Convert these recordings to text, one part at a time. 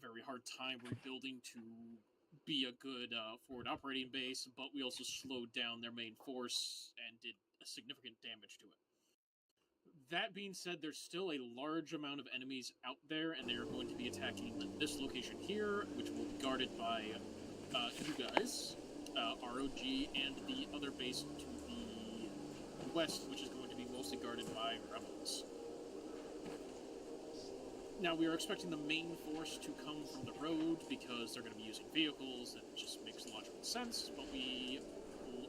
very hard time rebuilding to be a good forward operating base, but we also slowed down their main force and did significant damage to it. That being said, there's still a large amount of enemies out there, and they are going to be attacking this location here, which will be guarded by you guys, ROG, and the other base to the west, which is going to be mostly guarded by rebels. Now, we are expecting the main force to come from the road because they're going to be using vehicles, and it just makes logical sense, but we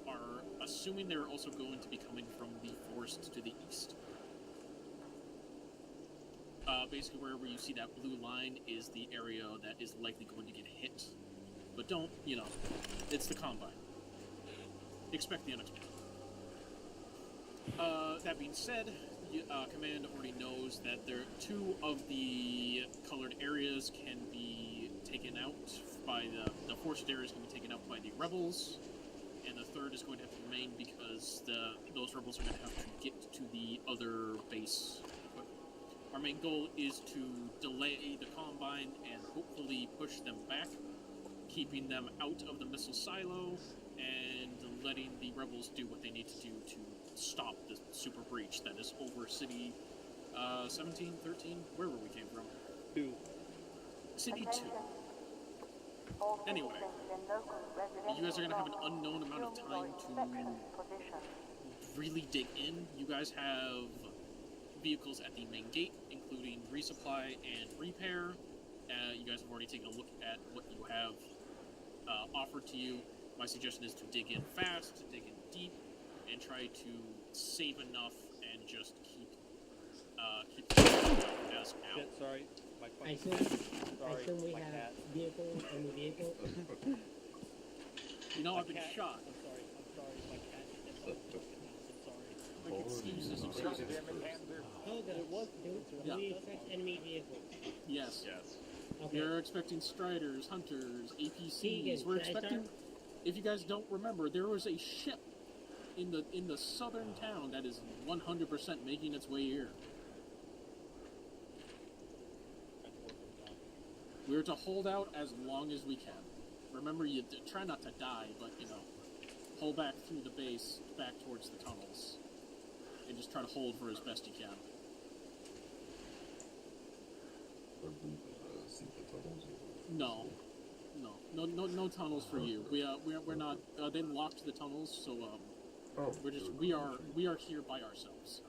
are assuming they're also going to be coming from the forest to the east. Basically, wherever you see that blue line is the area that is likely going to get hit. But don't, it's the Combine. Expect the unexpected. That being said, Command already knows that two of the colored areas can be taken out by the forced areas can be taken out by the rebels, and the third is going to have to remain because those rebels are going to have to get to the other base. Our main goal is to delay the Combine and hopefully push them back, keeping them out of the missile silo and letting the rebels do what they need to do to stop the super breach that is over City 17, 13, wherever we came from. 2. City 2. Anyway, you guys are going to have an unknown amount of time to really dig in. You guys have vehicles at the main gate, including resupply and repair. You guys have already taken a look at what you have offered to you. My suggestion is to dig in fast, to dig in deep, and try to save enough and just keep as out. Shit, sorry. I assume we have vehicles and the vehicle. I've been shot. I'm sorry, my cat is in the house. I'm sorry. Make excuses, I'm sorry. Do we expect enemy vehicles? Yes. Okay. We're expecting Striders, Hunters, APCs. Vegan, We're expecting. If you guys don't remember, there was a ship in the southern town that is 100% making its way here. We're to hold out as long as we can. Remember, you try not to die, but pull back through the base, back towards the tunnels, and just try to hold for as best you can. No tunnels for you. We're not. They locked the tunnels, so we are here by ourselves.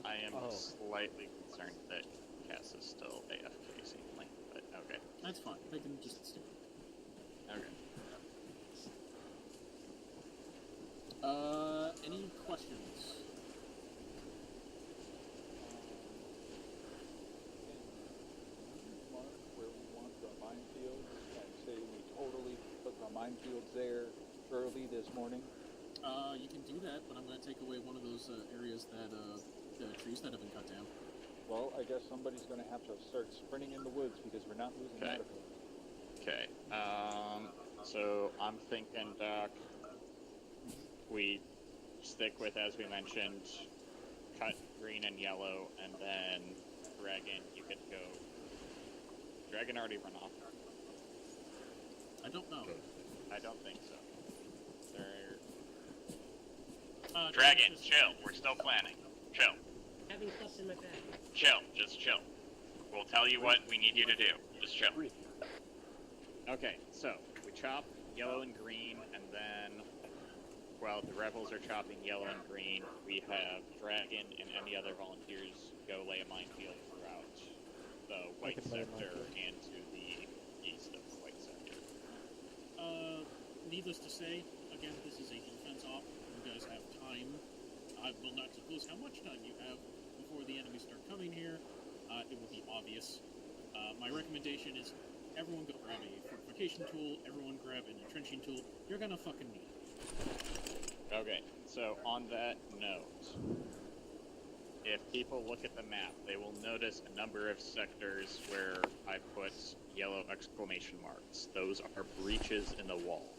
I am slightly concerned that Cass is still AFK seemingly, but okay. That's fine. They can just stay. Okay. Any questions? Where we want the minefields, and say we totally put the minefields there early this morning? You can do that, but I'm going to take away one of those areas that the trees that have been cut down. Well, I guess somebody's going to have to start sprinting in the woods because we're not losing medical. Okay. So I'm thinking, Doc, we stick with, as we mentioned, cut green and yellow, and then Dragon, you could go. Dragon already run off. I don't know. I don't think so. Dragon, chill. We're still planning. Chill. Having stuff in my bag. Chill. Just chill. We'll tell you what we need you to do. Just chill. Okay, so we chop yellow and green, and then, while the rebels are chopping yellow and green, we have Dragon and any other volunteers go lay a minefield throughout the white sector and to the east of the white sector. Needless to say, again, this is a defense op. You guys have time. I will not disclose how much time you have before the enemies start coming here. It will be obvious. My recommendation is everyone go grab a fortification tool, everyone grab an entrenching tool. You're gonna fucking need it. Okay, so on that note, if people look at the map, they will notice a number of sectors where I put yellow exclamation marks. Those are breaches in the wall.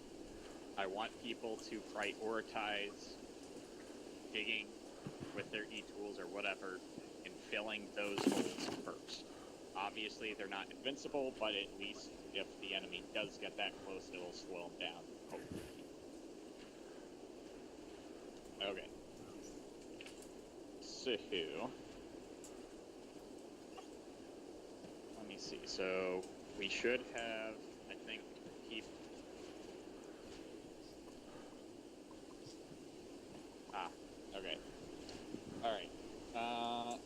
I want people to prioritize digging with their e-tools or whatever and filling those holes first. Obviously, they're not invincible, but at least if the enemy does get that close, it'll slow them down. Hopefully. Okay. So, let me see. So, we should have, I think, keep. Okay. Alright.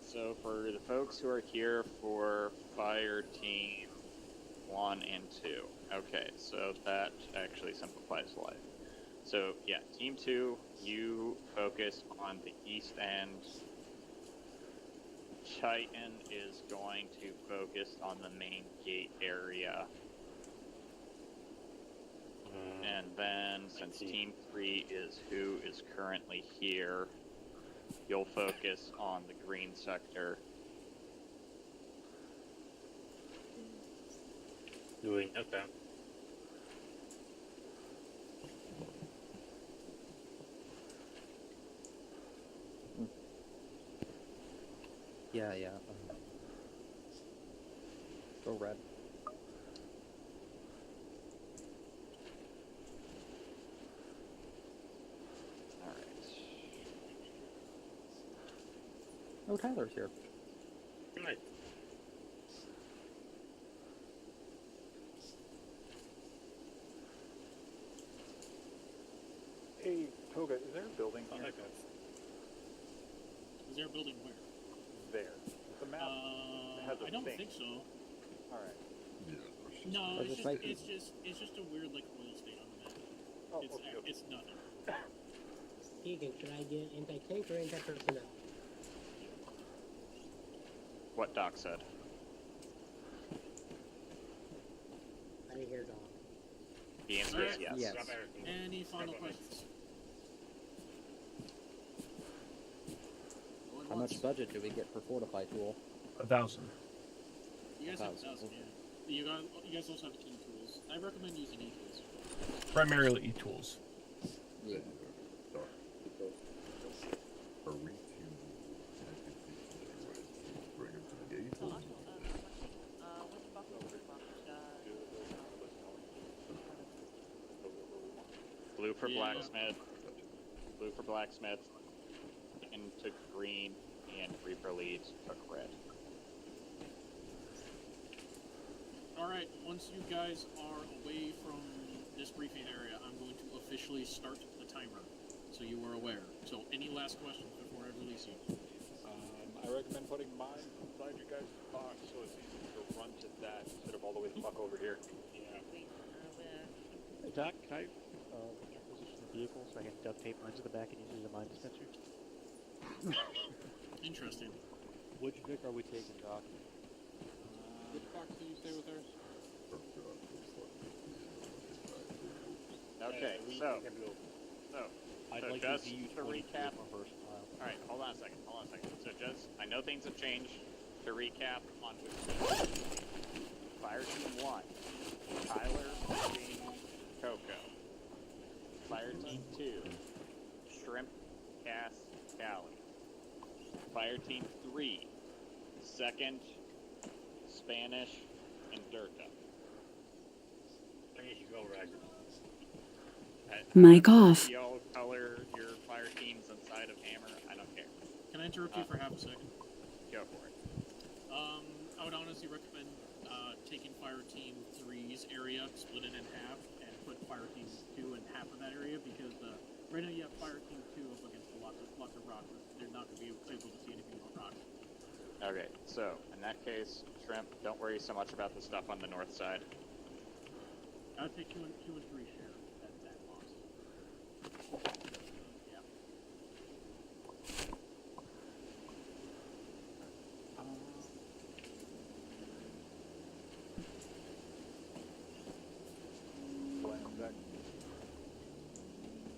So for the folks who are here for Fire Team 1 and 2. Okay, so that actually simplifies life. So, yeah, Team 2, you focus on the east end. Titan is going to focus on the main gate area. And then, since Team 3 is who is currently here, you'll focus on the green sector. Okay. Yeah. Go red. Alright. Oh, Tyler's here. Right. Hey, Toga, is there a building Oh, here? that goes. Is there a building where? There. The map has a I don't thing. think so. Alright. No, Does it's it just, make- it's just a weird like oil state on the map. Oh, It's okay. it's nothing. Keegan, should I get anti-tank or anti-personnel? What Doc said. I didn't hear Doc. The answer is Alright. yes. Yes. Any final questions? Going How once. much budget do we get for Fortify tool? 1,000. You guys have 1,000. 1,000, yeah. You guys also have e-tools. I recommend using e-tools. Primarily e-tools. Yeah. Are we to bring him to the gate? So I got a question. What's Buffalo Blue for Yeah. blacksmith. Blue for blacksmith. Into green, and Reaper leads took red. Alright, once you guys are away from this briefing area, I'm going to officially start the timer, so you are aware. So, any last questions before I release you? I recommend putting mine inside you guys' box so it's easy to run to that instead of all the way the fuck over here. Hey Doc, can I position the vehicle so I can duct tape mine to the back and use it as a mine dispenser? Interesting. Which Vic are we taking, Doc? Which box did you stay with ours? Okay, so I'd So like just to see you to recap. versatile. alright, hold on a second. So just, I know things have changed. To recap on which Fire Team 1, Tyler, Green, Coco. Fire Team 2, Shrimp, Cass, Callie. Fire Team 3, Second, Spanish, and Dirta. There you go, Roger. Mic off. Y'all color your fire teams inside of Hammer. I don't care. Can I interrupt you for half a second? Go for it. I would honestly recommend taking Fire Team 3's area, split it in half, and put Fire Team 2 in half of that area, because right now you have Fire Team 2 up against lots of rocks. They're not going to be able to see anything but rocks. Okay, so in that case, Shrimp, don't worry so much about the stuff on the north side. I would say 2 and 3 share that loss. Yeah.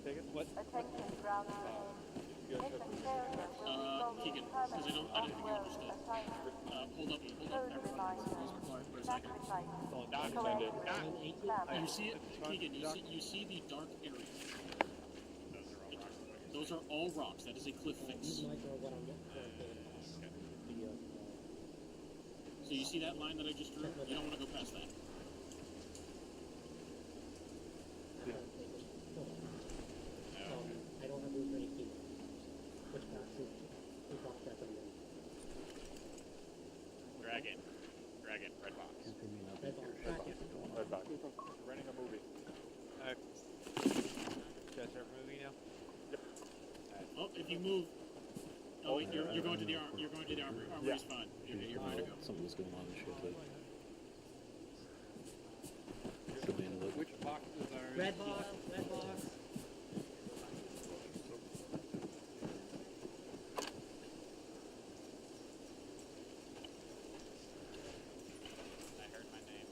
Take it? What? Keegan, because I didn't think you understood. Hold up, everybody. Please be quiet for a second. Doc, You see it, Keegan, you see the dark area. Those are all rocks. That is a cliff face. These mics are what I'm looking for. So Do you see that line that I just drew? You don't want to go past that. I don't have room for any key. Which boxes? We talked about them then. Dragon, red box. Red box. Gotcha. Red box. Renting a movie. Guys are moving now? Oh, if you move, you're going to the you're going to the armory. Armory's fine. You're fine to go. Something's going on in shit. Which boxes are Red box. Red box. I heard my name.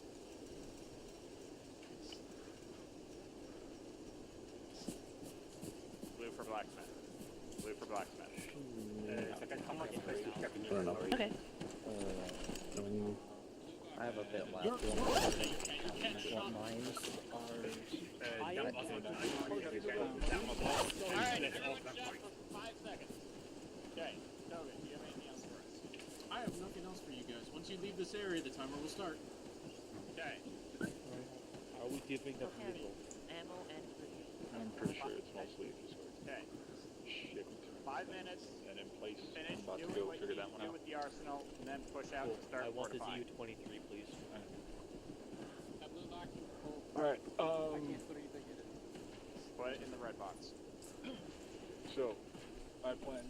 Blue for blacksmith. Blue for blacksmith. Okay. I have a bit left. You can't shop. Mines Alright, everyone shut for 5 seconds. Okay, Toga, do you have anything else for us? I have nothing else for you guys. Once you leave this area, the timer will start. Okay. Are we giving them vehicles? Ammo and food. I'm pretty sure it's mostly just Okay. shipping 5 minutes. and in place. Finish I'm about to doing go what you figure need that to one do out. with the arsenal, and then push out Cool. and start I want the fortifying. ZU-23, please. Alright, Put it in the red box. so, I plan,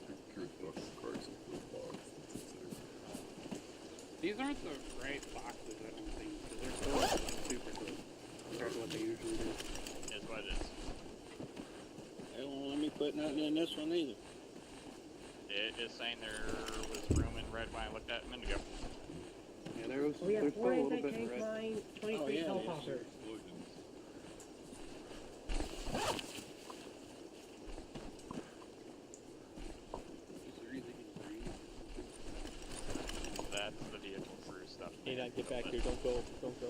Secure fucking cards in the box. These aren't the right boxes, I don't think, because they're still super good compared to what they usually do. Is what it is. They won't let me put nothing in this one either. It is saying there was room in red when I looked at it a minute ago. Yeah, there was. We have There's still 4 a little bit in anti-tank red. mines, 23 Oh, yeah, helicopters. Explosions. Is there anything in green? That's the vehicle crew stuff. Hey, not get back here. Don't go. Don't go.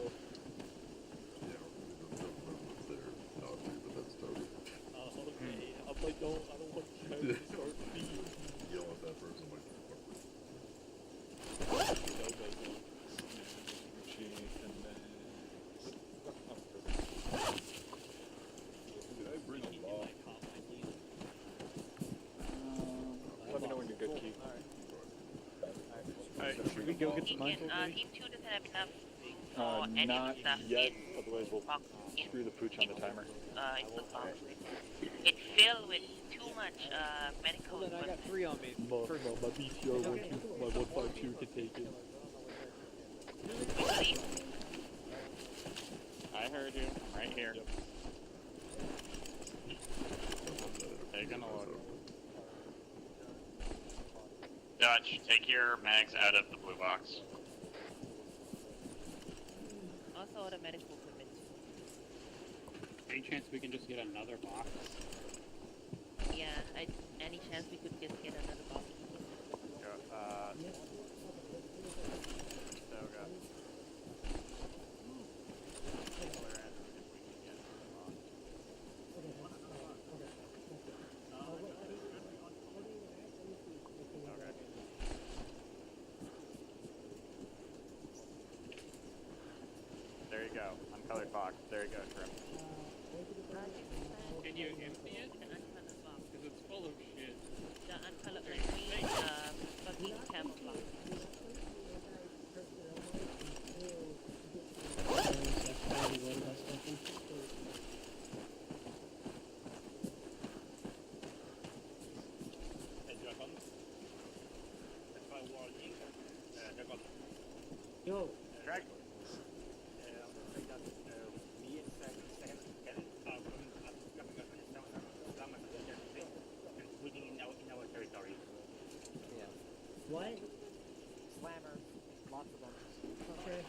Yeah, we don't know what's there. Not me, but that's totally. Okay. I'm like, no, I don't want to start being. Yell at that person like No, no, no. and then... did I bring a law? Let me know when you're good, Keith. Alright, should we go get some mines? Team 2 doesn't have enough room for any Not of the stuff yet, in otherwise we'll box, screw the pooch on the timer. input box. It's filled with too much medical Hold on, I got equipment. 3 on me. My BTR 152 can take it. We believe I heard you. I'm right here. Taking a look. Dutch, take your mags out of the blue box. also all the medical equipment. Any chance we can just get another box? Yeah, any chance we could just get another box? Toga. There you go. Uncolored box. There you go, Trim. Can you empty it? The uncolored box. Because it's full of shit. The uncolored, fucking camouflage. Yo, Drag. what? Slammer. Lots of them. Okay.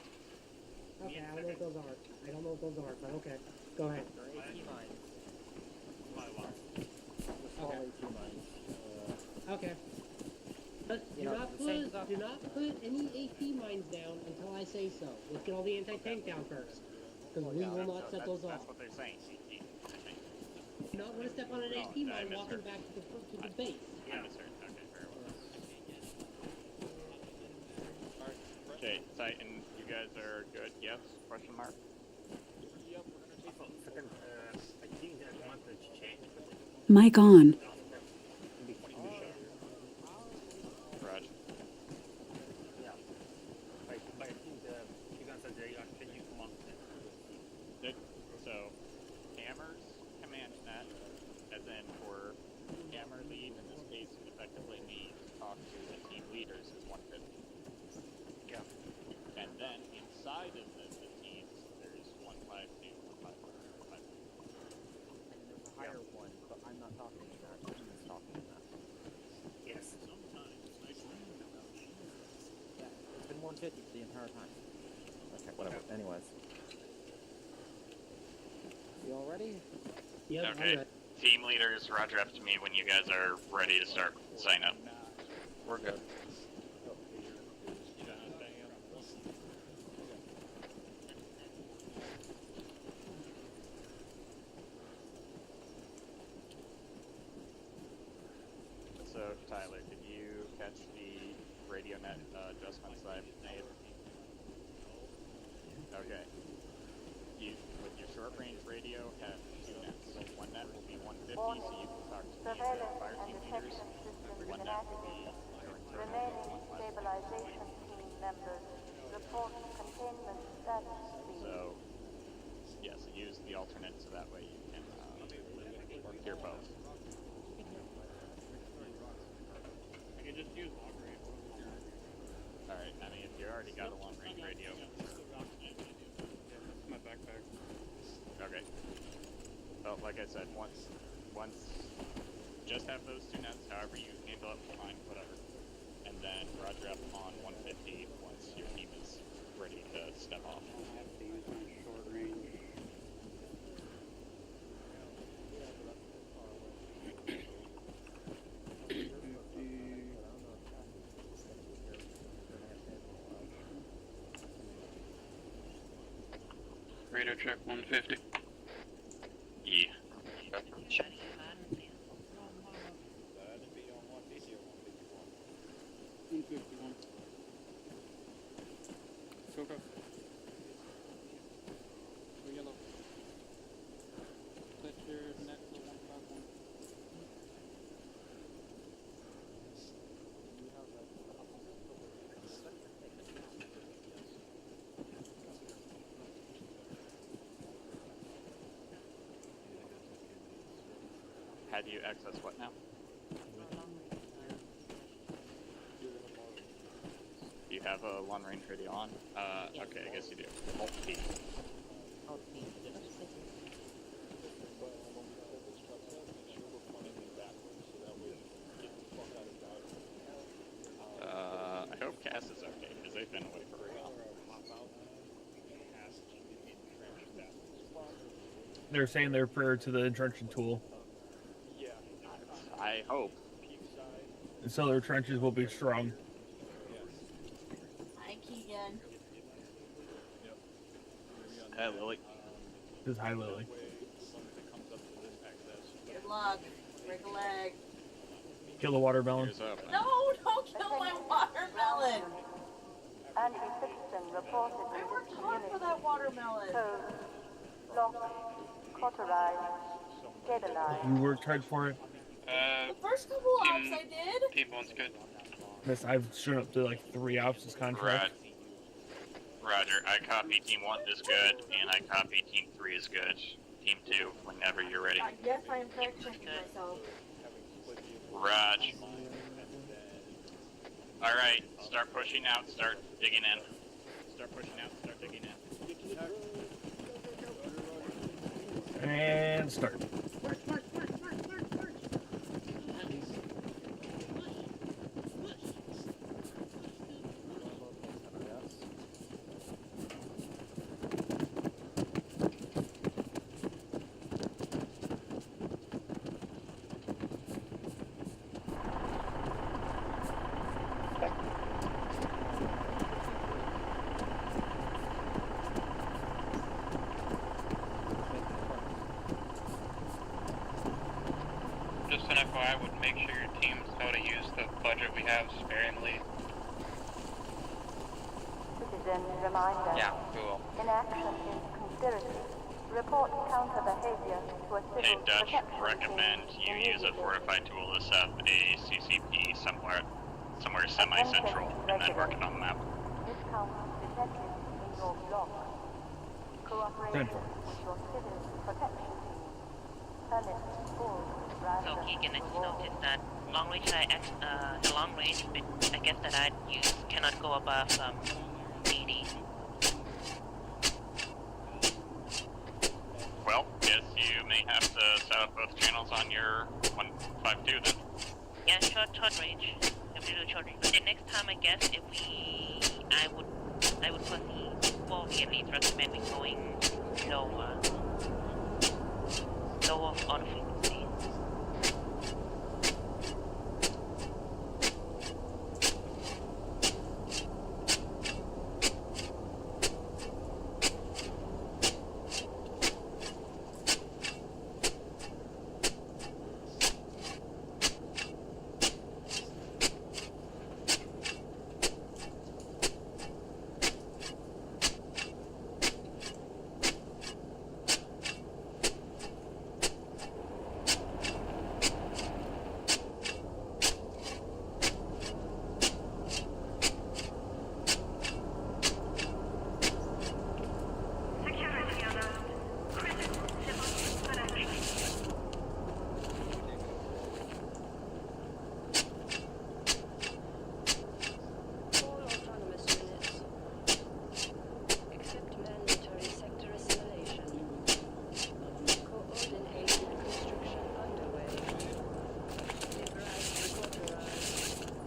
Okay, I don't know what those are. I don't know what those are, but okay. Go ahead. Okay. But do not put any AP mines down until I say so. Let's get all the anti-tank down first. Because we will not set those off. That's what they're saying. Do not want to step on an AP mine walking back to the base. I misheard. Okay, very well. Titan, you guys are good? Yes? Question mark? Yep, we're gonna take Second, I think that message changed, but Mic on. Raj. yeah. But I think you can say they are changing command. So, Hammer's command net, as in for Hammer lead, in this case, effectively me to talk to the team leaders is 150. Yeah. And then inside of the teams, there's 152, 151, 153. And there's a higher one, but I'm not talking in that. He's talking in that. Yes. Sometimes I dream about you. Yeah, it's been 150 the entire time. Okay, whatever. Anyways. You all ready? Yep, Okay. I'm ready. Team leaders, roger up to me when you guys are ready to start sign up. We're good. So, Tyler, did you catch the radio net adjustments that I've made? Okay. You, with your short-range radio, have two nets. So one net will be 150, so you can talk to me and the fire team leaders. One net will be your internal Remaining 1 stabilization team members report containment status, please. So, yes, use the alternate so that way you can hear both. I can just use long range. Alright, I mean, if you already got a long-range radio. My backpack. Okay. Well, like I said, once, just have those two nets, however you handle it, fine, whatever. And then roger up on 150 once your team is ready to step off. I have to use my short range. Radio check 150. Yeah. That'd be on 150 or 151. 151. Go, go. Go yellow. Set your net to 151. How do you access what now? Do you have a long-range radio on? Okay, I guess you do. Multi. I hope Cass is okay, because they've been away for a while. They're saying they're prior to the entrenching tool, I hope. and so their trenches will be strong. Hi, Keegan. Hey, Lily. This is High Lily. Good luck. Break a leg. Kill the watermelon. Here's up. No, don't kill my watermelon. Anti-citizen reported in this community. For that watermelon. Code. Locked. Cauterized. Stabilized. You worked hard for it. The first couple ops I did. Team 1's good. Miss, I've shown up to like 3 ops this contract. Roger. I copy Team 1 is good, and I copy Team 3 is good. Team 2, whenever you're ready. Yes, I am fact checking myself. Raj. Alright, start pushing out, start digging in. Start pushing out, start digging in. And start. March, march, march, march, march, march. Just an FYI, would make sure your teams know to use the budget we have sparingly. Then reminder. Yeah, cool. Inaction is conspiracy. Report counter behavior to a Hey, civil Dutch, protection recommend team you use a immediately. fortified tool to set up a CCP somewhere semi-central, and then work it on the map. Discount detected in your block. Cooperation Central. with your civil protection team. Permit full So random Keegan, I just reward. noticed that the long range bit, I guess that I'd use cannot go above 80. Well, guess you may have to set up both channels on your 152 then. Yeah, short range. If we do short range, but then next time I guess I would personally at least recommend we going lower on the frequency.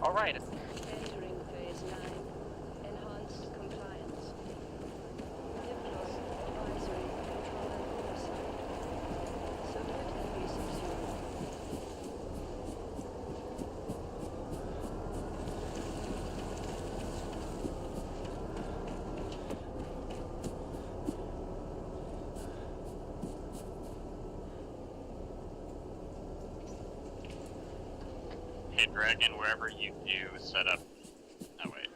Alright. Entering phase 9. Enhanced compliance. Deploy advisory control and oversight. Submit heavy subsumed. Hey, Dragon, wherever you do set up... Oh, wait.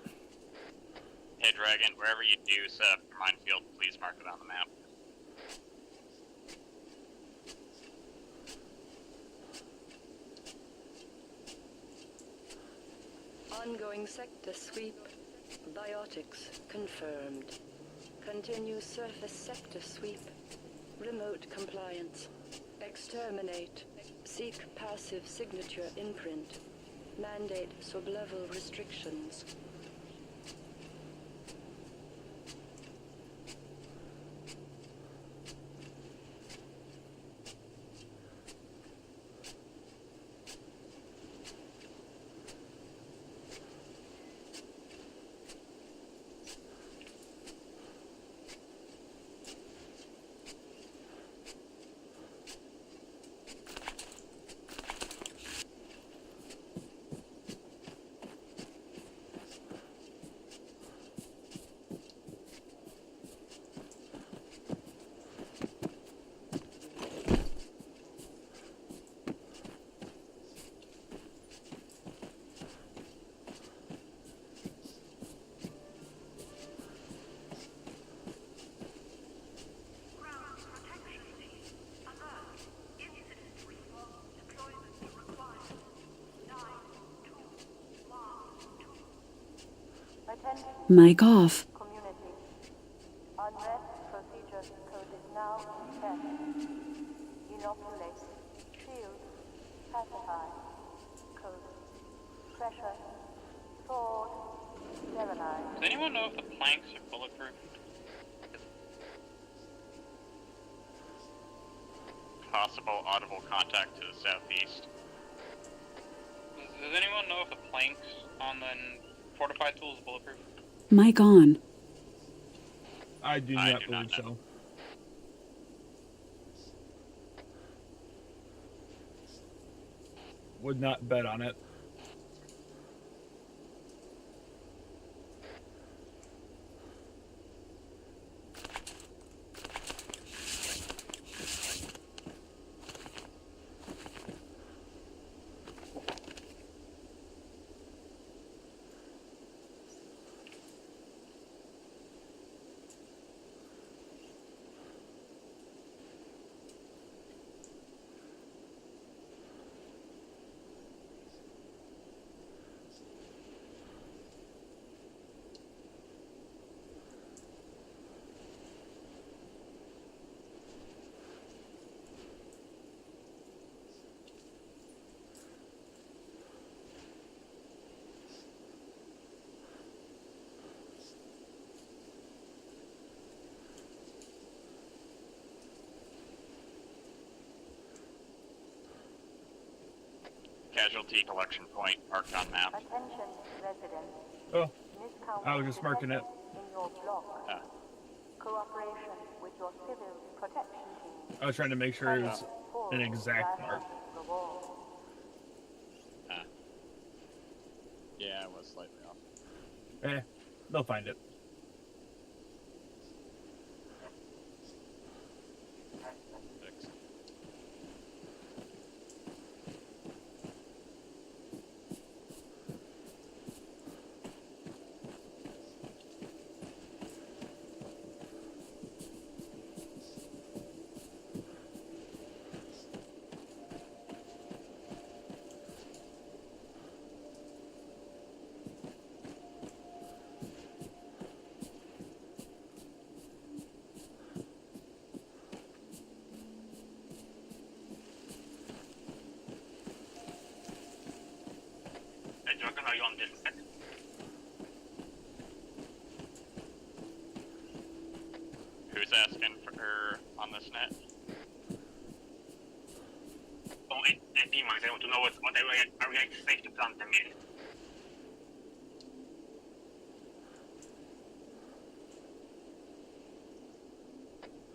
Hey, Dragon, wherever you do set up your minefield, please mark it on the map. Ongoing sector sweep. Biotics confirmed. Continue surface sector sweep. Remote compliance. Exterminate. Seek passive signature imprint. Mandate sublevel restrictions. Mic off. Community. Unrest procedure code is now set. Inoculate. Shield. Pacify. Code. Pressure. Sword. Sterilize. Does anyone know if the planks are bulletproof? Possible audible contact to the southeast. Does anyone know if the planks on the fortified tool is bulletproof? Mic on. I do not believe so. Would not bet on it. casualty collection point marked on map. Attention, residents. Oh, Miscount I was just marking it. in your block. Cooperation with your civil protection team. I was trying to make sure it was an exact mark. Yeah, it was slightly off. They'll find it. Dragon, are you on this net? Who's asking for her on this net? Oh, AP mines, I want to know what are we safe to plant them in?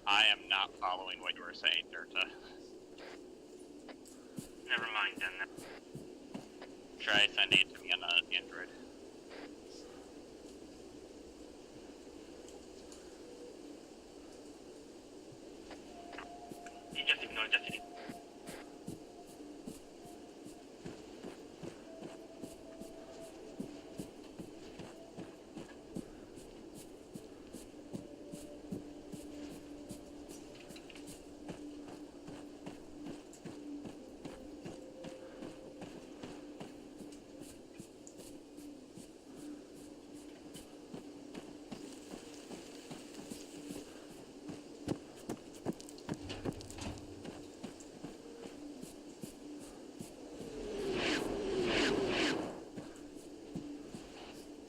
I am not following what you were saying, Dirta. Never mind then. Try sending it to me on Android. You just ignore it.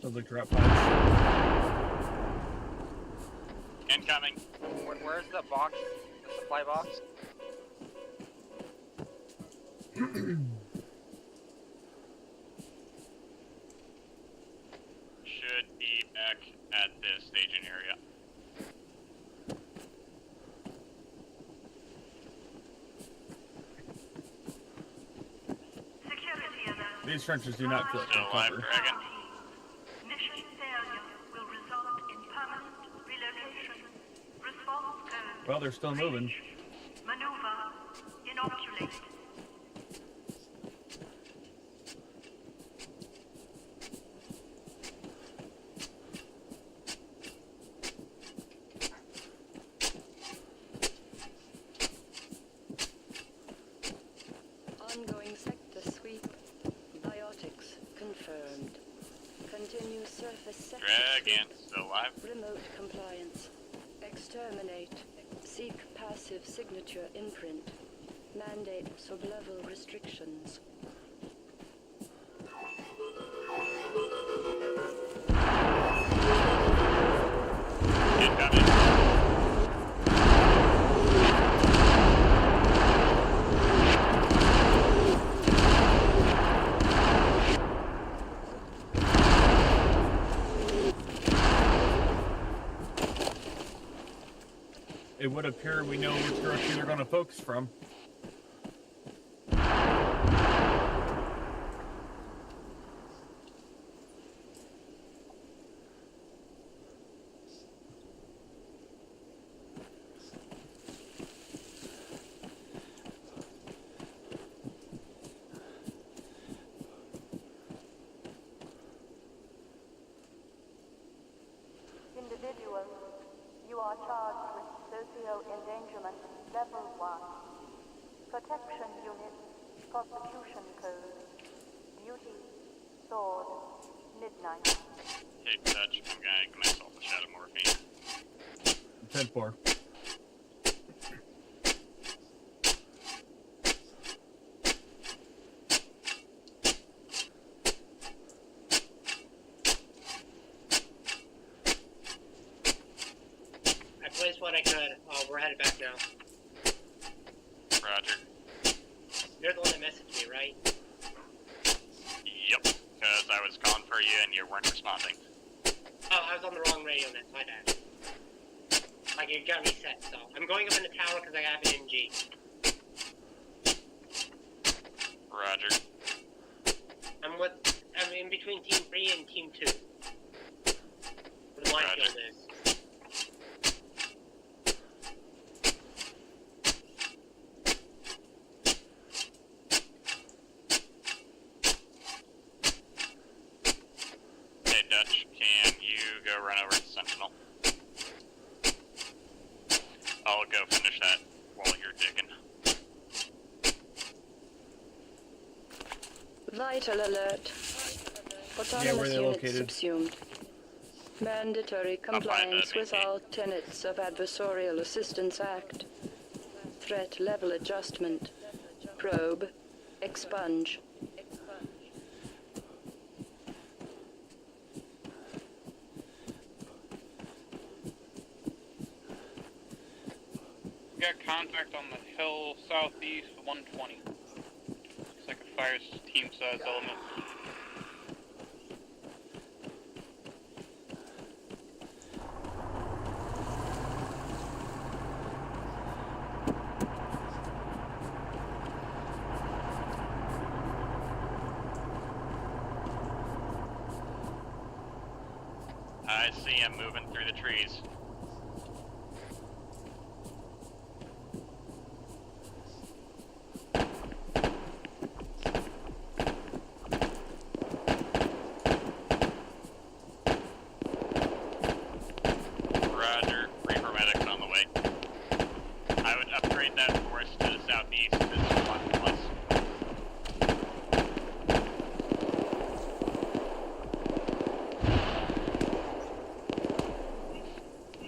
Sounds like drop pods. Incoming. Where's the box? The supply box? Should be back at the staging area. These trenches do not feel Still alive, cover. Dragon. Mission failure will result in permanent relocation. Response code. Well, they're still moving. Maneuver. Inoculate. Ongoing sector sweep. Biotics confirmed. Continue surface sector Dragon, still alive. remote compliance. Exterminate. Seek passive signature imprint. Mandate sublevel restrictions. Incoming. It would appear we know which direction they're going to focus from. Individual, you are charged with socio-endangerment level 1. Protection unit, prosecution code. Duty, sword, midnight. Take touch. I'm gonna give myself a shot of morphine. 10-4. I placed what I could. We're headed back now. Roger. You're the one that messaged me, right? because I was calling for you and you weren't responding. Oh, I was on the wrong radio net, my bad. Like, it got reset, so. I'm going up in the tower because I have an MG. Roger. I'm in between Team 3 and Team 2. Where the minefield is. Hey, Dutch, can you go run over to Sentinel? I'll go finish that while you're digging. Vital alert. Yeah, Autonomous where they're units located. subsumed. Mandatory compliance with all tenets of Adversarial Assistance Act. Threat level adjustment. Probe. Expunge. We got contact on the hill southeast 120. Looks like a fire team size element. I see him moving through the trees. Roger. Reaper medics on the way. I would upgrade that force to the southeast to 1+.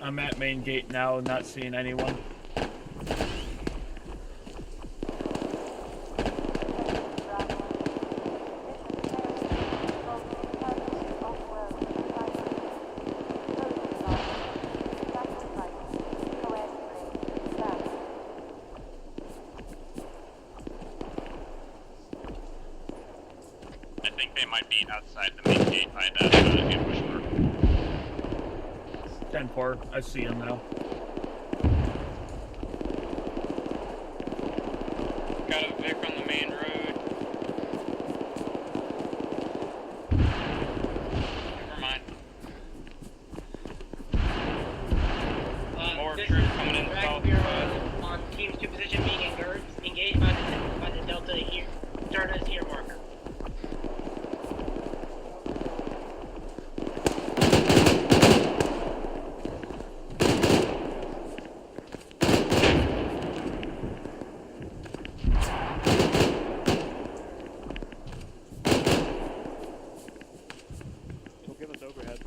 I'm at main gate now, not seeing anyone. I think they might be outside the main gate by that ambush door. 10-4, I see him now. Got a Vic on the main road. Never mind. More troops coming in south. We are on Team 2 position being engaged by the Delta here. Starter's here marker. He'll give us overhead.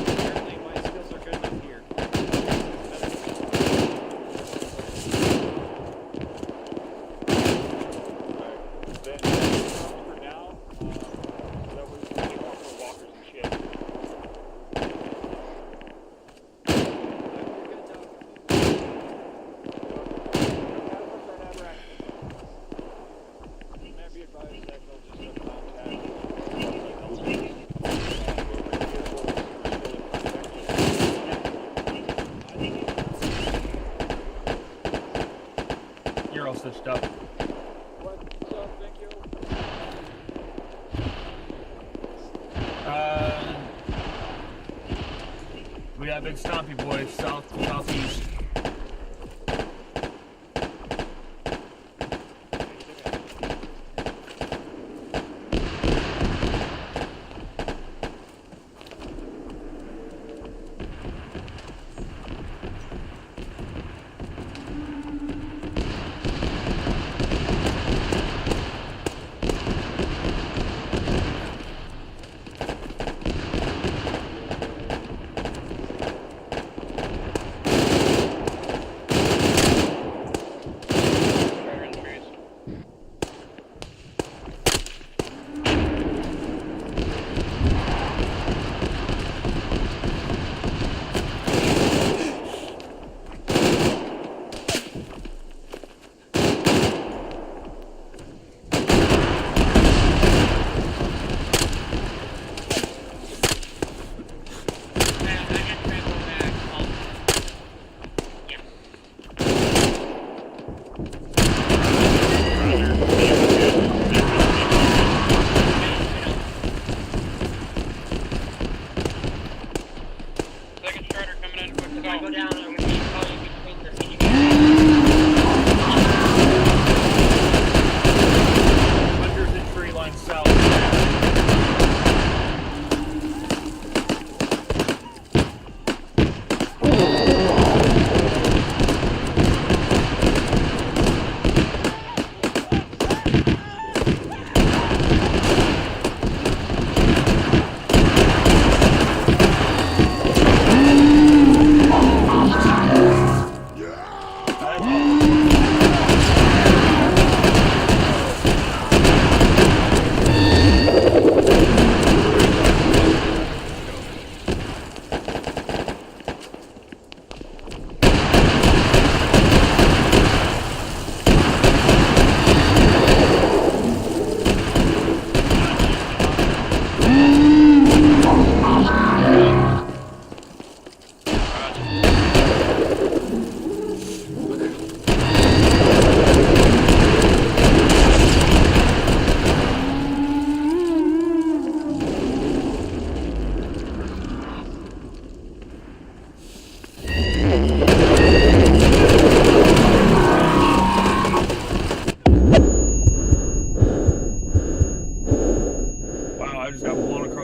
Apparently my skills are good enough here. Then for now, that was really more for walkers and shit. Be advised that they'll just You're all stitched up. What's up, thank you. We got big stompy boys, southeast.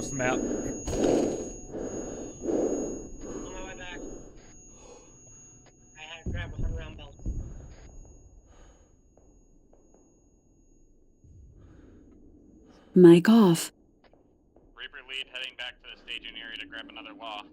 across the map. On my way back. I had to grab 100 round belt. Mic off. Reaper lead heading back to the staging area to grab another law.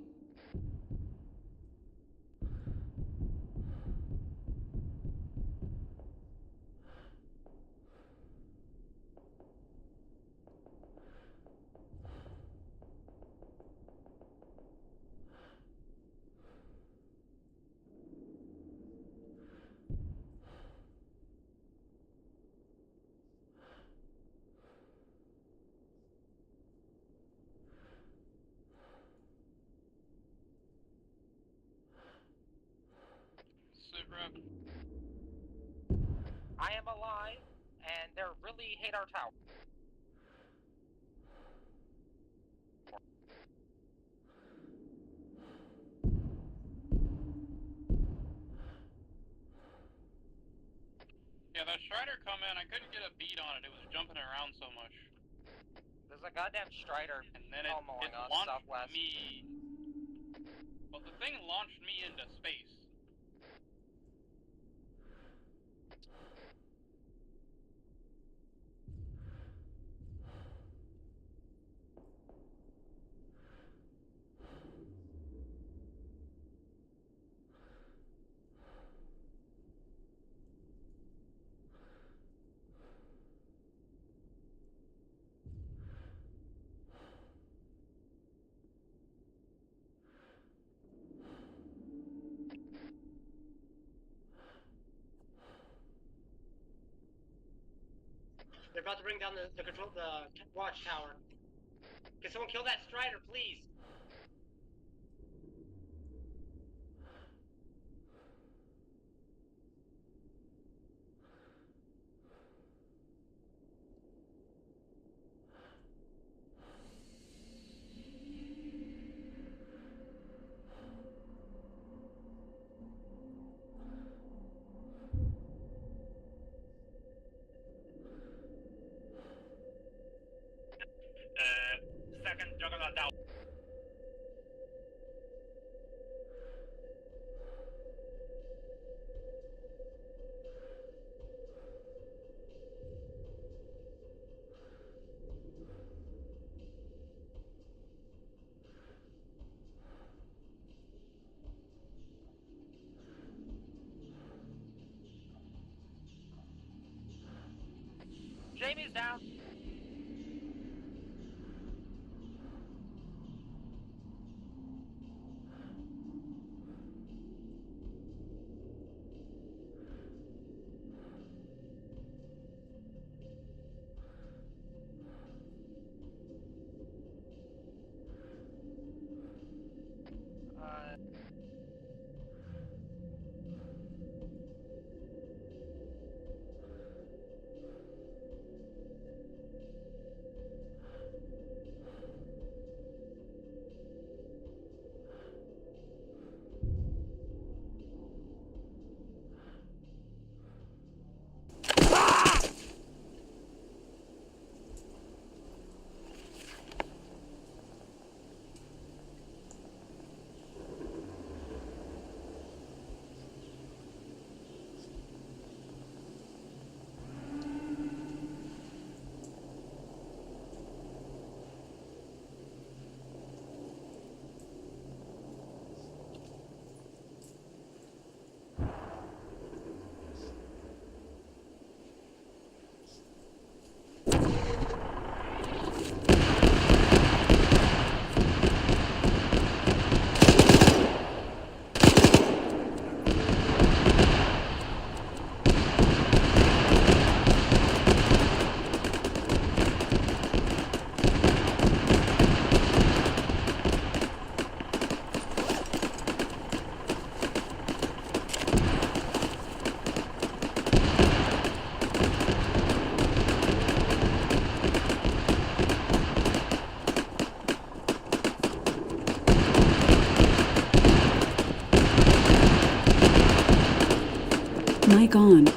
Sit rep. I am alive, and they really hate our tower. Yeah, that Strider come in, I couldn't get a beat on it. It was jumping around so much. There's a goddamn Strider And then it launched southwest. me. Well, the thing launched me into space. They're about to bring down the watchtower. Can someone kill that Strider, please? Second Juggernaut down. Jamie's down. Mic on. That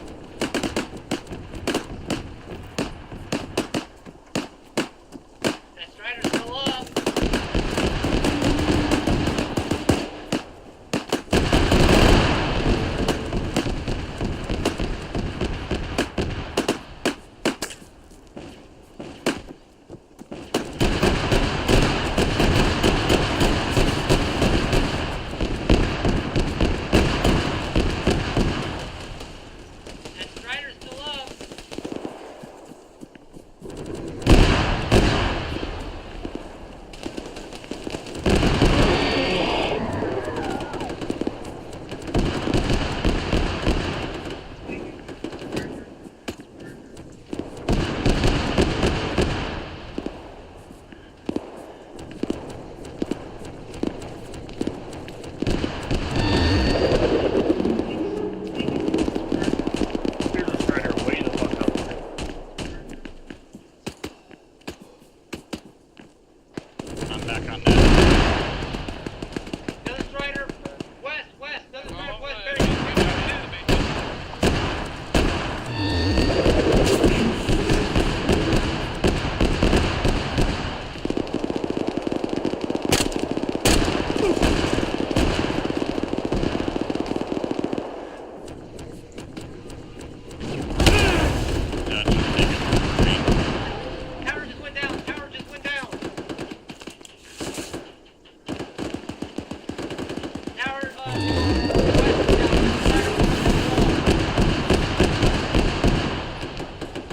Strider's still up. I'm back on net. Another strider! West! Another strider west! Tower just went down! Tower,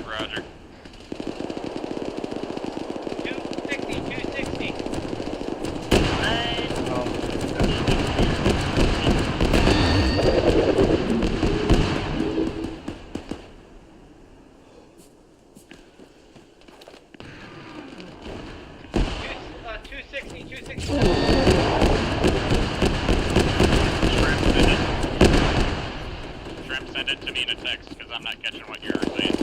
Roger. 260. Shrimp, send it to me in a text, because I'm not catching what you're saying.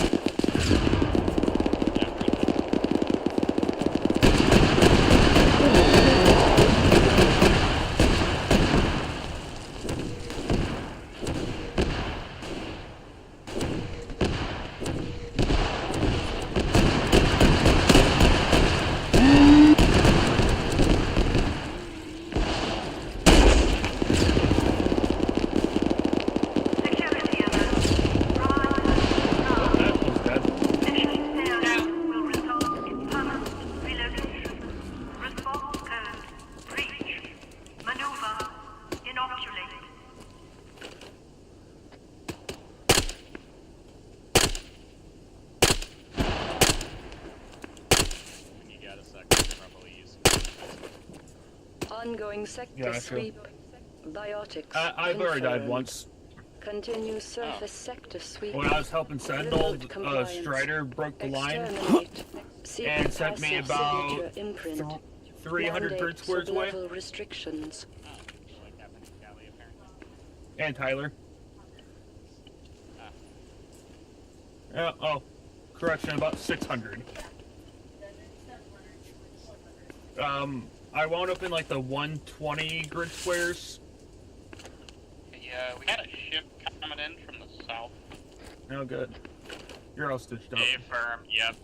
Ongoing sector sweep. Biotics. I've already died confirmed. once. Continue surface sector sweep. When I was helping Sentinel, Remote compliance. Strider broke the line Seek and sent me passive about signature imprint. 300 Mandate bird squares away. sub-level restrictions. And Tyler. Correction, about 600. I wound up in like the 120 grid squares. Yeah, we got a ship coming in from the south. Oh, good. You're all stitched up. Affirm, yep.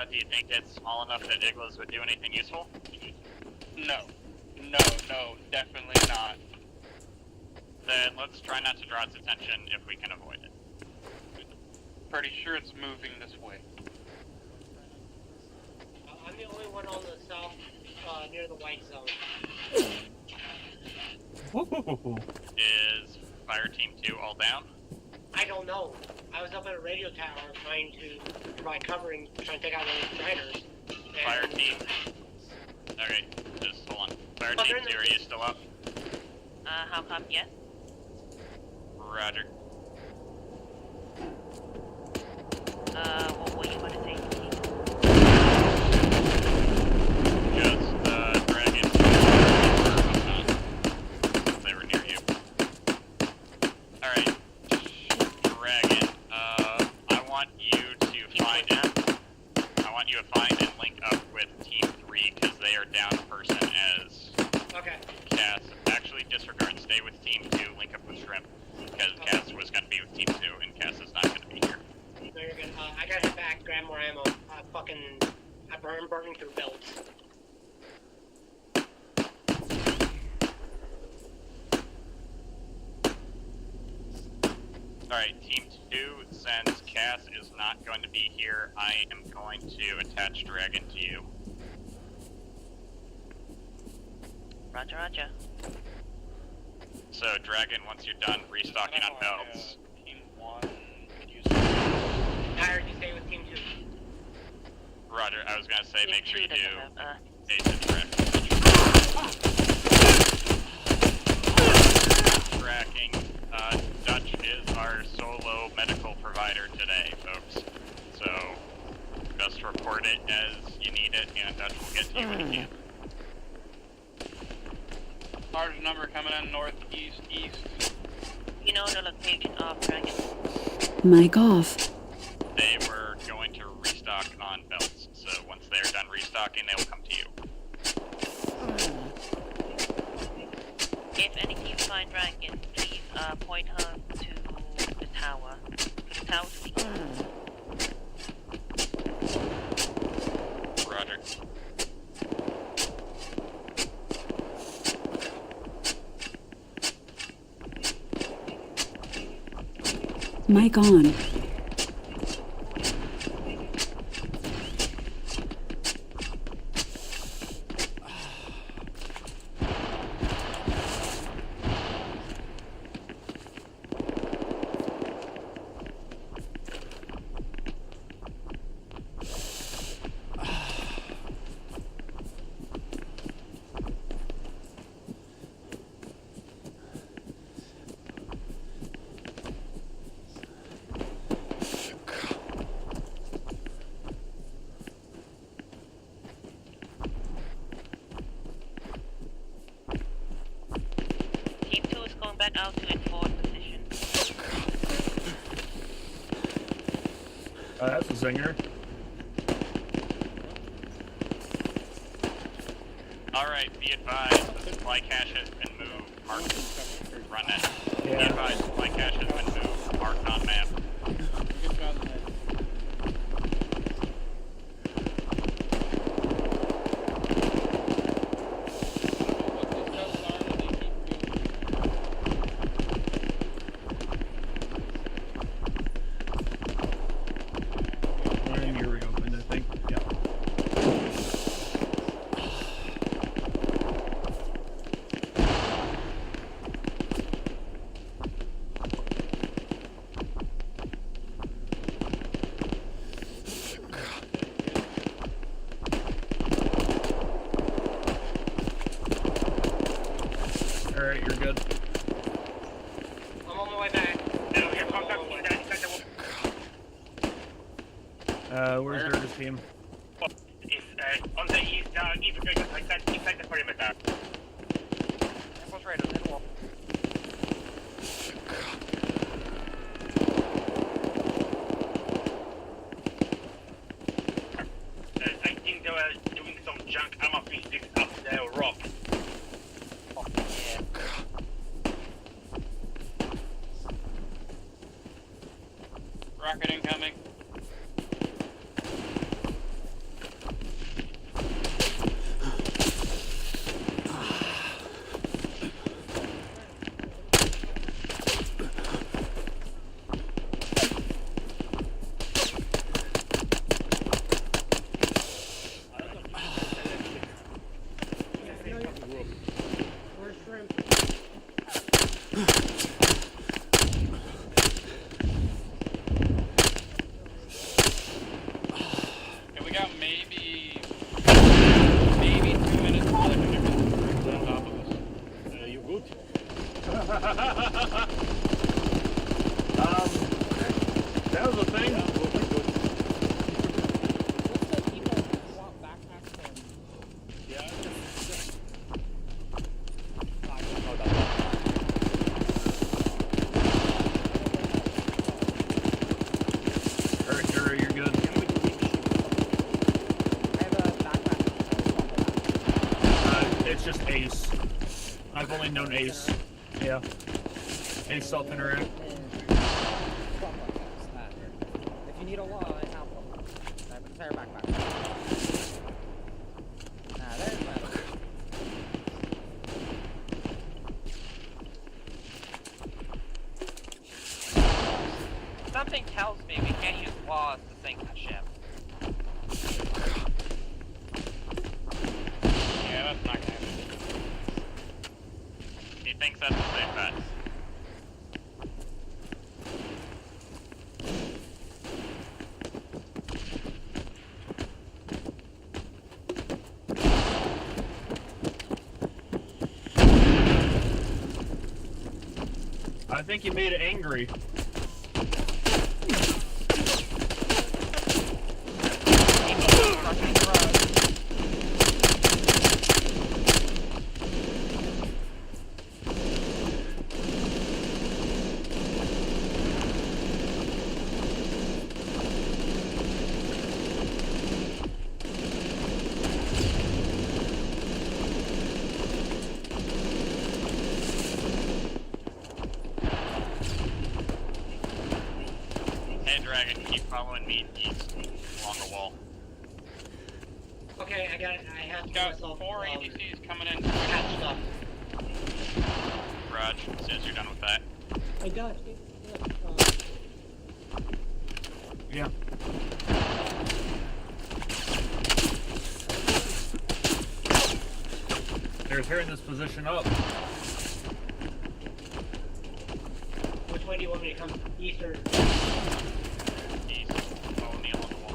Do you think it's small enough that igloos would do anything useful? No, definitely not. Then let's try not to draw its attention if we can avoid it. Pretty sure it's moving this way. I'm the only one on the south, near the white zone. Is Fire Team 2 all down? I don't know. I was up at a radio tower trying to provide covering, trying to take out those striders. Fire Team... Okay, just hold on. Fire Team 2, are you still up? How come? Yes? Roger. What were you gonna say? Just, Dragon. They were near you. Alright. Dragon, I want you to find and link up with Team 3, because they are down a person as Cass. Actually, disregard. Stay with Team 2, link up with Shrimp, because Cass was going to be with Team 2, and Cass is not going to be here. No, you're good. I gotta head back, grab more ammo. I'm burning through belts. Alright, Team 2, since Cass is not going to be here, I am going to attach Dragon to you. Roger, roger. So, Dragon, once you're done restocking on belts... Team 1 could use... I heard you stay with Team 2. Roger, I was gonna say, make sure you do Team Ace and tracking. Dutch is our solo medical provider today, folks. So, just report it as you need it, and Dutch will get to you when he can. Large number coming in northeast, east. You know the location of Dragon? Mic off. They were going to restock on belts. So once they're done restocking, they will come to you. If any team find Dragon, please point her to the tower. To the tower to the east. Roger. Mic on. Team 2 is going back out to enforce position. That's a zinger. Alright, be advised, the supply cache has been moved. Marked. Run it. Be advised, supply cache has been moved. Marked on map. You reopened, I think. Yeah. Alright, you're good. I'm on my way back. No, we have contact with that. Where's Dirge's team? It's on the east, inside the perimeter. Infiltrator, in the wall. I think they were doing some junk ARMA 36 up the rock. Oh, yeah. Rocket incoming. Or shrimp. Okay, we got maybe 2 minutes before the connector on top of us. You good? That was a thing. Alright, Jerry, you're good. It's just Ace. I've only known Ace. Yeah. Ace self-interact. If you need a wall, I have one. I have an entire backpack. There's that. Something tells me we can't use walls to sink the ship. Yeah, that's not gonna happen. He thinks that's a safe bet. I think you made it angry. following me east along the wall. Okay, I got it. I have to Got myself. 4 ADCs coming in. Patch stuff. Raj, as soon as you're done with that. Hey, Dutch. Yeah. They're tearing this position up. Which way do you want me to come? East or? East. Follow me along the wall.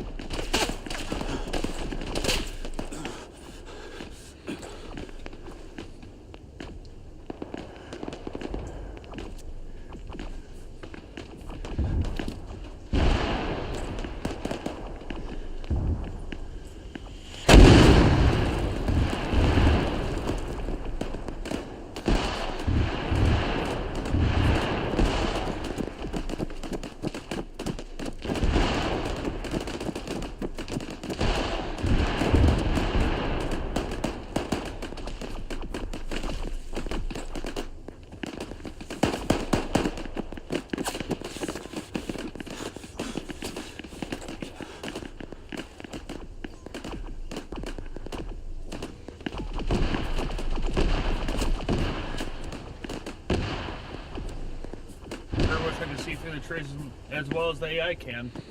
I can see through the trees as well as the AI can. Do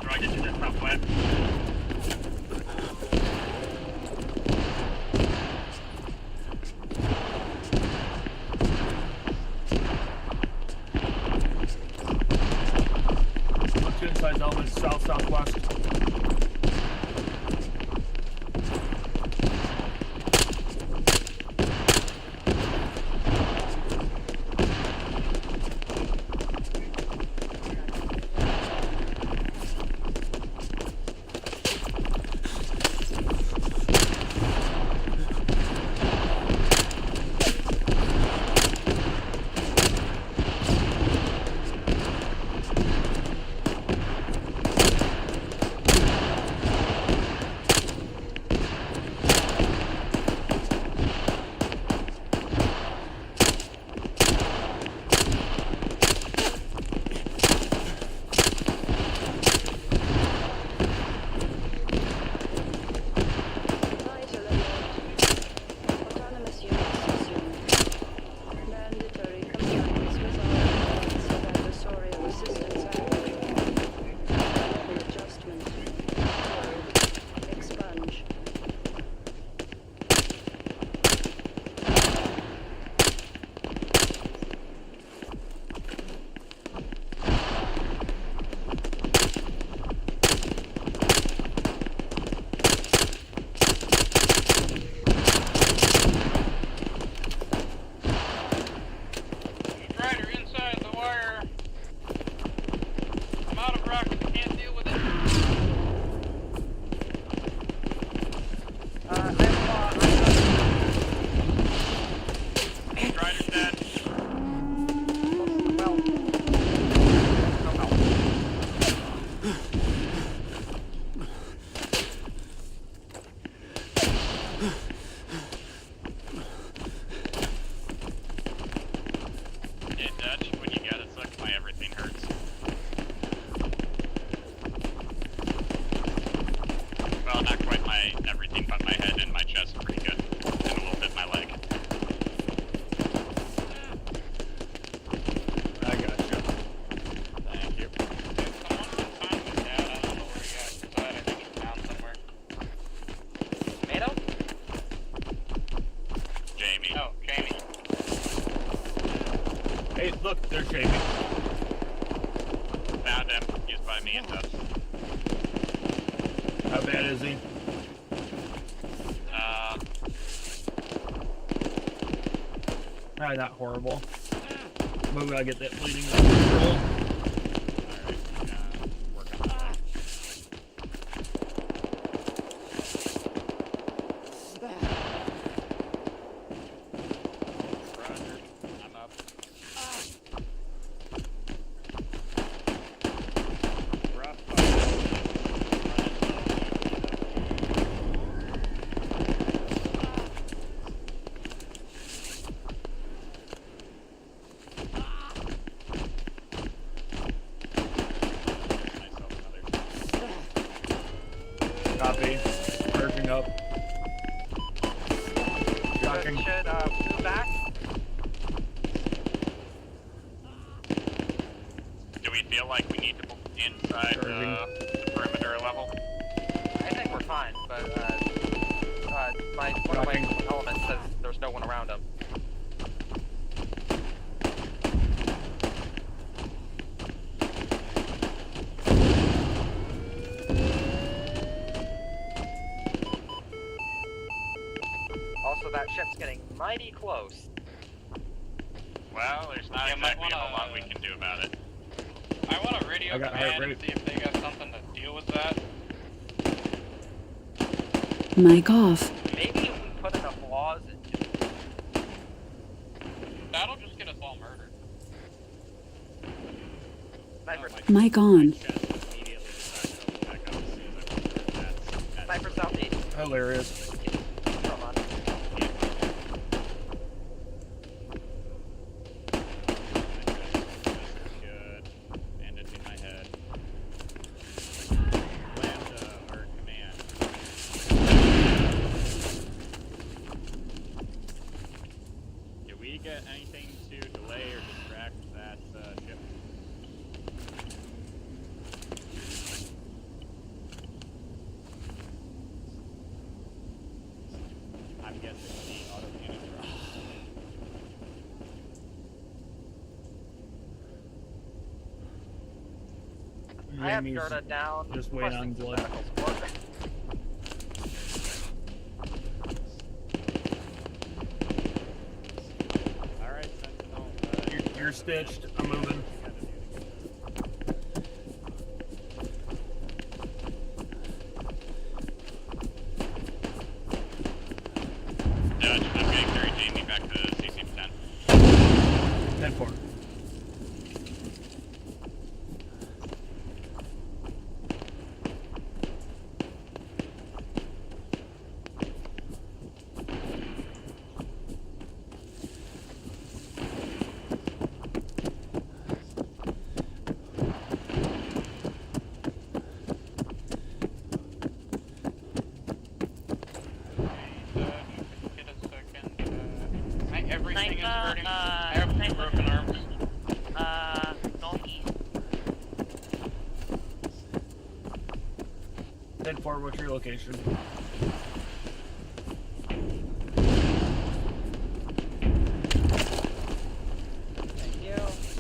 I get to the southwest? Look to inside elements, south-southwest. Look, they're shaving. Found him. He's by me and Dutch. How bad is he? Not horrible. But we gotta get that bleeding under control. Charging. should move back. Do we feel like we need to move inside the perimeter level? I think we're fine, but one of my elements says there's no one around him. Also, that ship's getting mighty close. Well, there's not exactly a whole lot we can do about it. I want to radio I got command heart and rate. see if they got something to deal with that. Mic off. Maybe if we put enough laws in. That'll just get us all murdered. Sniper, Mic on. sniper southeast. Hilarious. From us. Good. Bandage in my head. Lambda, our command. Do we get anything to delay or distract that ship? I'm guessing the auto cannon drop. I have Jamie's Gerda down. just waiting on requesting blood. medical support. Alright, Sentinel. You're stitched. I'm moving. Dutch, I'm going to carry Jamie back to CC-10. 10-4. Get a second. Everything is Sniper, hurting. I have 2 sniper. broken arms. Northeast. 10-4, what's your location? Thank you.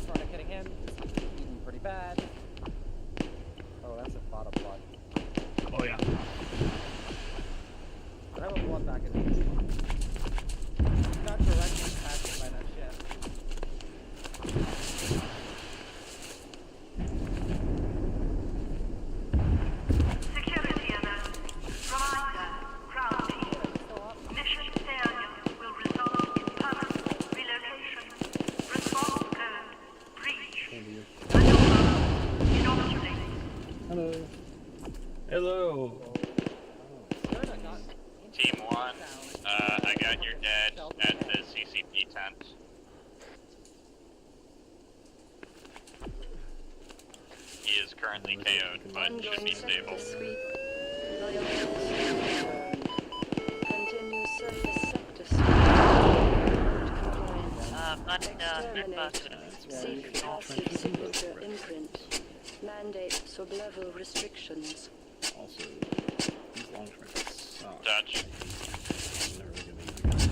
Trying to hitting him. He's bleeding pretty bad. Oh, that's a lot of blood. Oh yeah. But I have a blood back in me. Got directly impacted by that ship. Security alert. Reminder. Ground team. Mission failure will result in permanent relocation. Response code. Breach. Maneuver. Inoculate. Hello. Team 1, I got your dead at the CCP tent. He is currently KO'd, but should Ongoing be stable. sector sweep. Biotics confirmed. Continue surface sector sweep. Compliance. Got the third bus. Seek passive signature imprint. Mandate sub-level restrictions. Also, these launchments suck. Dutch, They're really gonna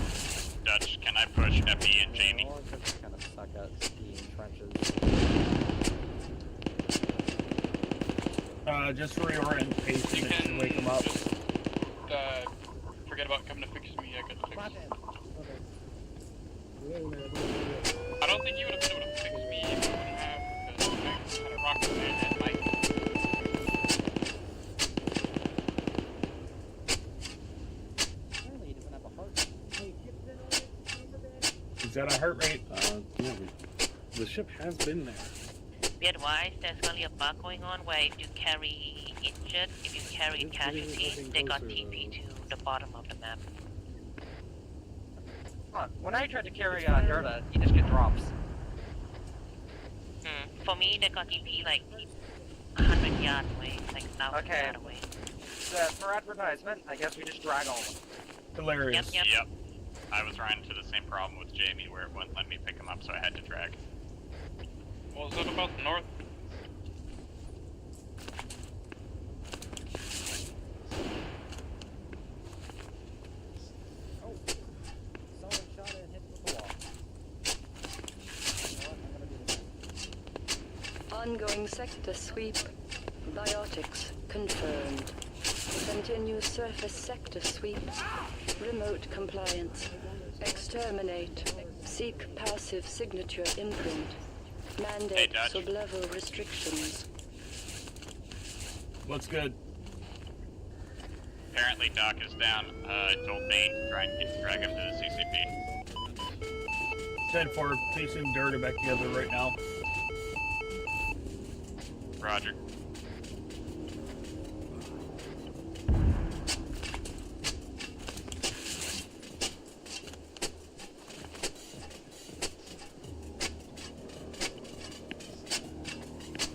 Dutch, can I push Epi and Jamie? Kind of suck at skiing trenches. Just reorient pacing You and can wake him up. just forget about coming to fix me. I got to fix. I don't think you would have been able to fix me if you wouldn't have, because I had a rocket man and Mike. Apparently he doesn't have a heart. Is that a heart rate? Yeah, the ship has been there. Be advised, there's currently a bug going on where if you carry injured, if you carry casualties, they got TP to the bottom of the map. When I tried to carry Gerda, you just get drops. For me, they got TP like 100 yards away, like 1,000 Okay. yards away. For advertisement, I guess we just drag all of them. Hilarious. Yep. Yep. I was running into the same problem with Jamie where it wouldn't let me pick him up, so I had to drag. What was that about the north? Oh, someone shot it and hit with the wall. You know what? I'm gonna do this. Ongoing sector sweep. Biotics confirmed. Continue surface sector sweep. Remote compliance. Exterminate. Seek passive signature imprint. Mandate Dutch. sub-level restrictions. What's good? Apparently Doc is down. I told Bane to try and drag him to the CCP. 10-4, piecing Dirty back together right now. Roger.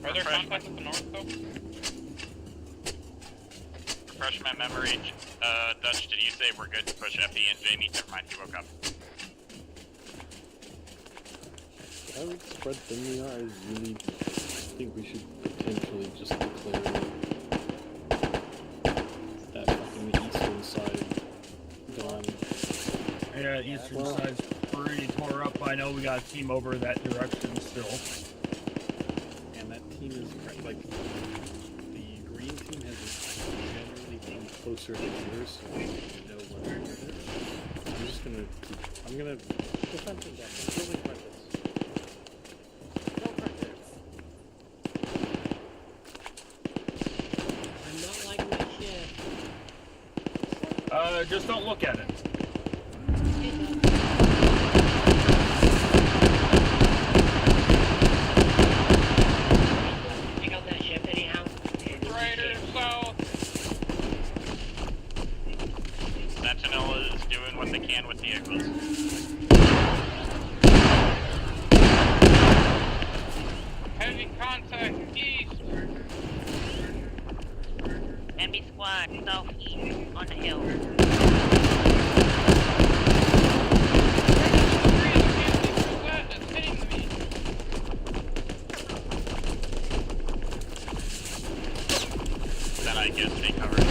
Are there contacts at the north, though? Refresh my memory. Dutch, did you say we're good to push FE and Jamie? Never mind, he woke up. I would spread thinly. I really think we should potentially just declare that fucking eastern side gone. Yeah, eastern side's pretty tore up. I know we got a team over that direction still. And that team is like the green team has generally been closer to yours, so we know when we're there. I'm just gonna keep. I'm gonna defending that. I'm building prejudice. I'm not liking my shit. Just don't look at it. Check out that ship anyhow. Traitor south! Sentinel is doing what they can with vehicles. Heavy contact east! Enemy squad southeast on the hill. It's hitting me! Then I guess they cover it.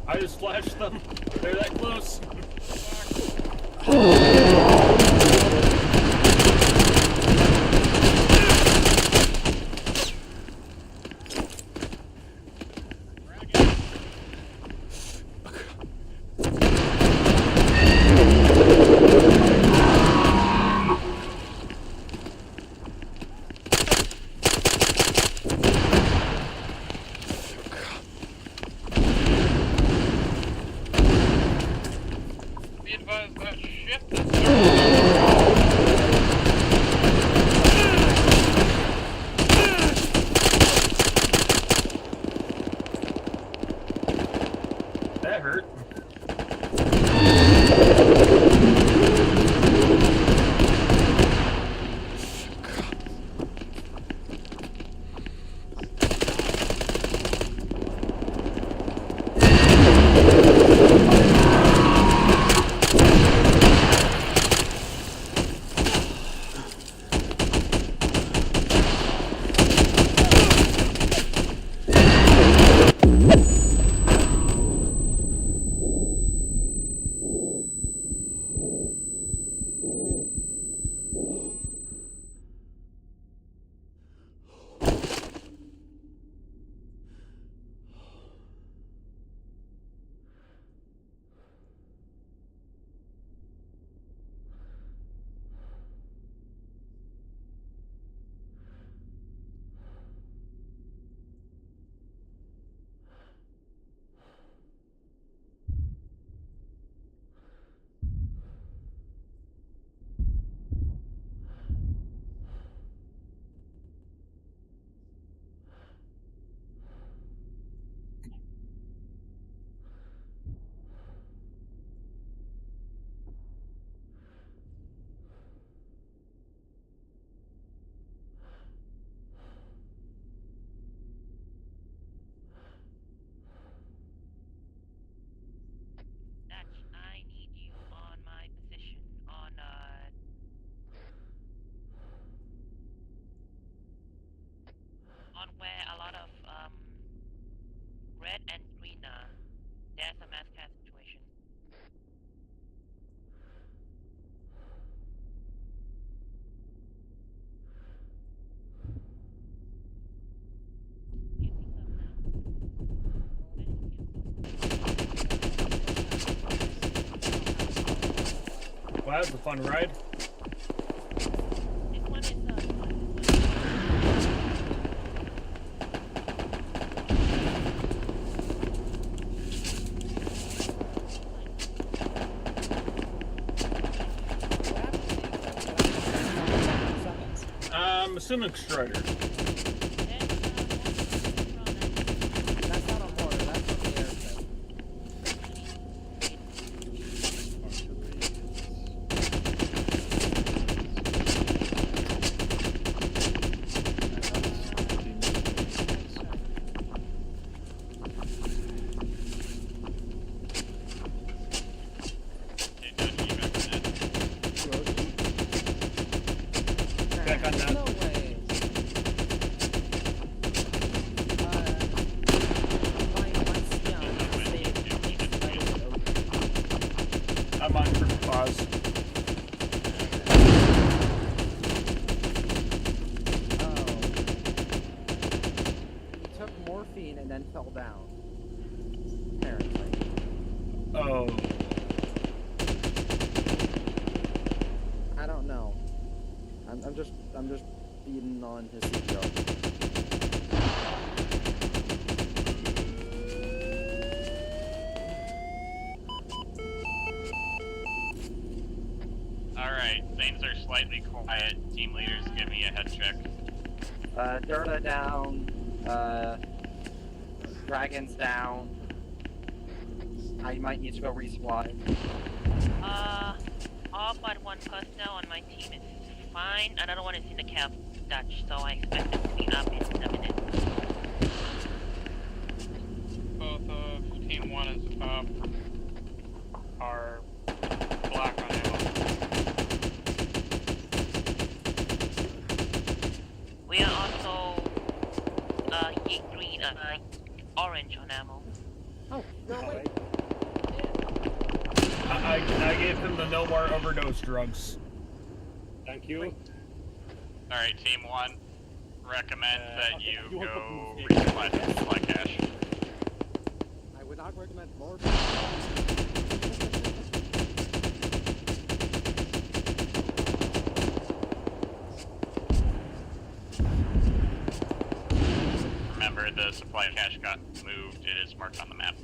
I just flashed them. They're that close. Be advised that ship That hurt. Dutch, I need you on my position on where a lot of red and green are. There's a mass cat situation. Wow, that was a fun ride. This one is I'm assuming Strider. That's not a mortar, that's from the airship. Back on that. No way. I'm on for pause. Oh. He took morphine and then fell down. Apparently. Oh. I don't know. I'm just beating on his seatbelt. slightly quiet. Team leaders, give me a head check. Durda down. Dragons down. I might need to go resupply. All but one personnel on my team is fine. Another one is in the cab Dutch, so I expect them to be up in a minute. Both of Team 1 is up. Are black on ammo. We are also green, orange on ammo. Oh, no, wait. I gave him the no more overdose drugs. Thank you. Alright, Team 1, recommend that you go resupply the supply cache. I would not recommend more. Remember, the supply cache got moved. It is marked on the map.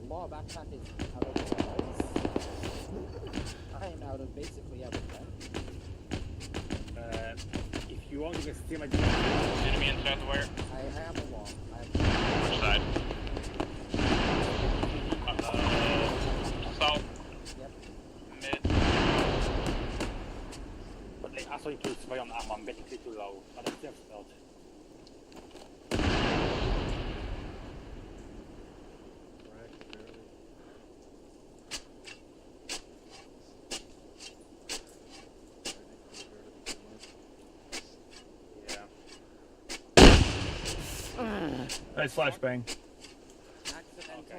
Law backpack is out of walls. I am out of basically everything. If you want, you can steal my Enemy inside the wire. I have a wall. Which side? South. Yep. Mid. But they also include civilian ammo. I'm getting too low. But I'm still spelled. Nice flashbang. Accidental.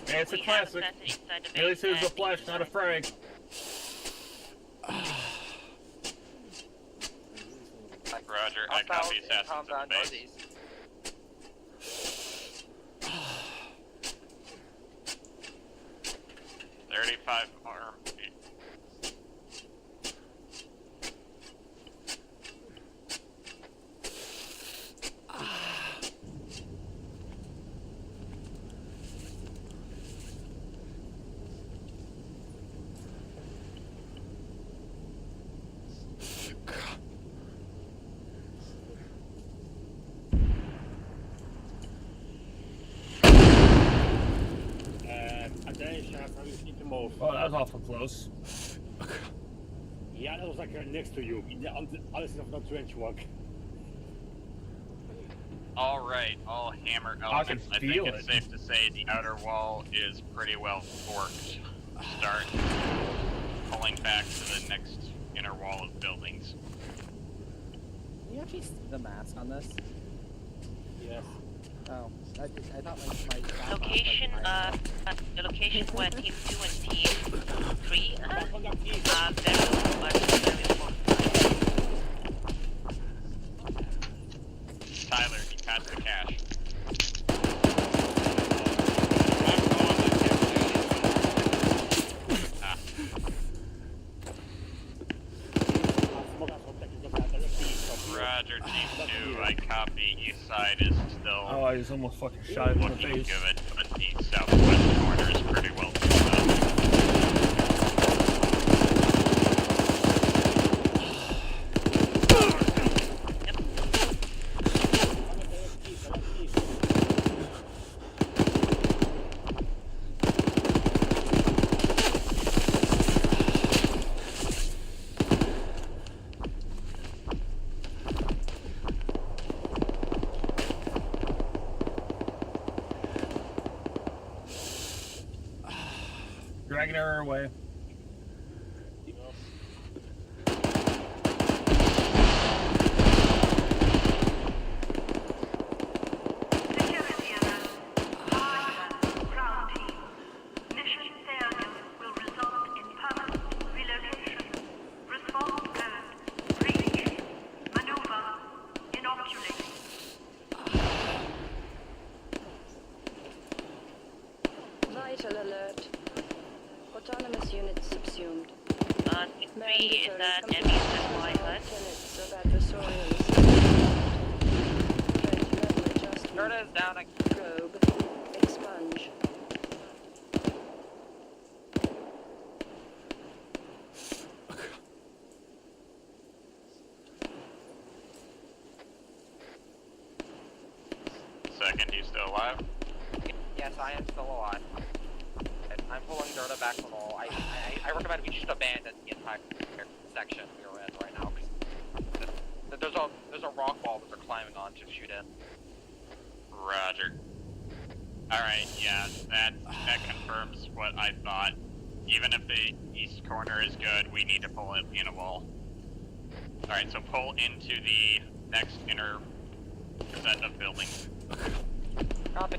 Hey, it's a classic. At least it was a flash, not a frag. Roger, I copy assassins at the base. $35 more. Oh, that was awful close. Yeah, that was like next to you, in the other side of the trench walk. Alright, all hammer elements. I think it's safe to say the outer wall is pretty well forked. Start pulling back to the next inner wall of buildings. Can you actually see the mask on this? Yes. Oh, I thought like my Location, the location where Team 2 and Team 3 are very much very important. Tyler, you passed the cache. Roger, Team 2, I copy. East side is still Oh, I just almost fucking shot him in the looking face. good, but the southwest corner is pretty well filled up. Dragging her away. Security alert. Ground team. Mission failure will result in permanent relocation. Response code. Breach. Maneuver. Inoculate. Vital alert. Autonomous units subsumed. Team 3 is at enemy supply hut. Tenets of adversarial Gerda is down. Probe. Expunge. Second, you still alive? Yes, I am still alive. And I'm pulling Gerda back from the wall. I recommend we just abandon the entire section we're in right now. Cause there's a rock wall that they're climbing on to shoot in. Roger. Alright, yeah, that confirms what I thought. Even if the east corner is good, we need to pull it in a wall. Alright, so pull into the next inner set of buildings. Copy.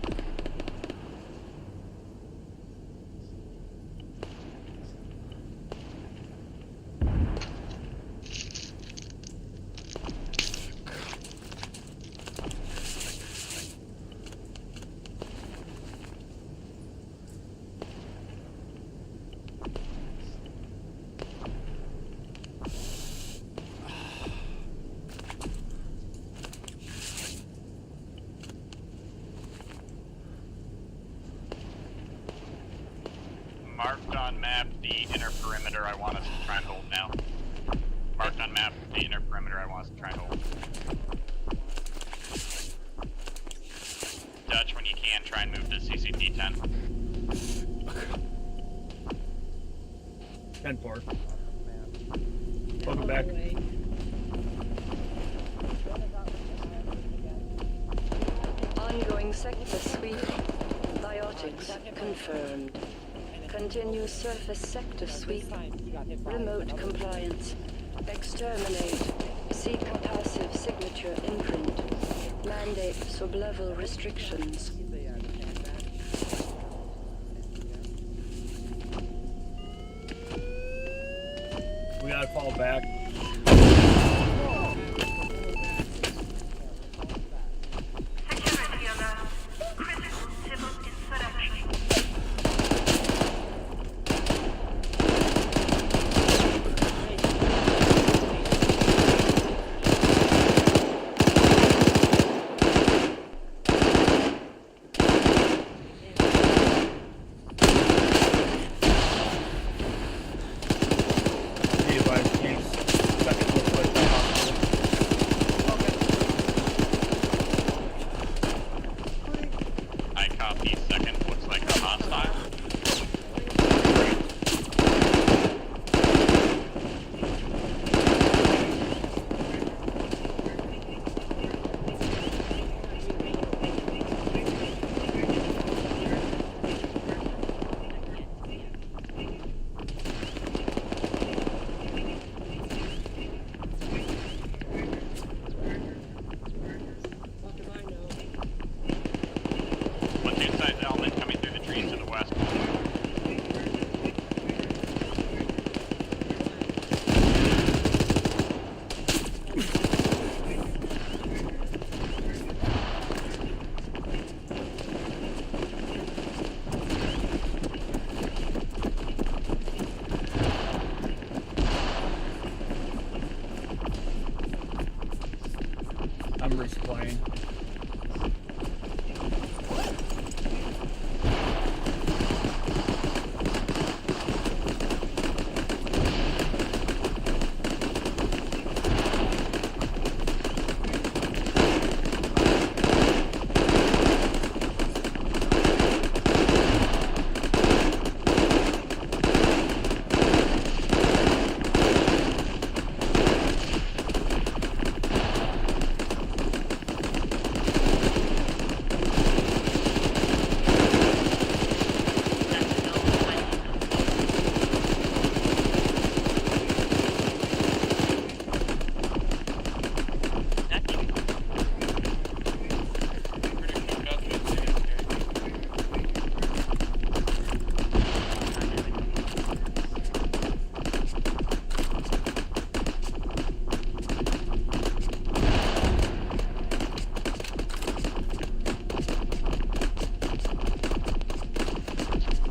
Marked on map the inner perimeter I want us to try and hold now. Marked on map the inner perimeter I want us to try and hold. Dutch, when you can, try and move to CCP-10. 10-4. Welcome back. Ongoing sector sweep. Biotics confirmed. Continue surface sector sweep. Remote compliance. Exterminate. Seek passive signature imprint. Mandate sub-level restrictions. We gotta fall back. Security alert. Critical civil insurrection. I copy. Second looks like a hostile. What's inside the element coming through the trees to the west? I'm resplaying.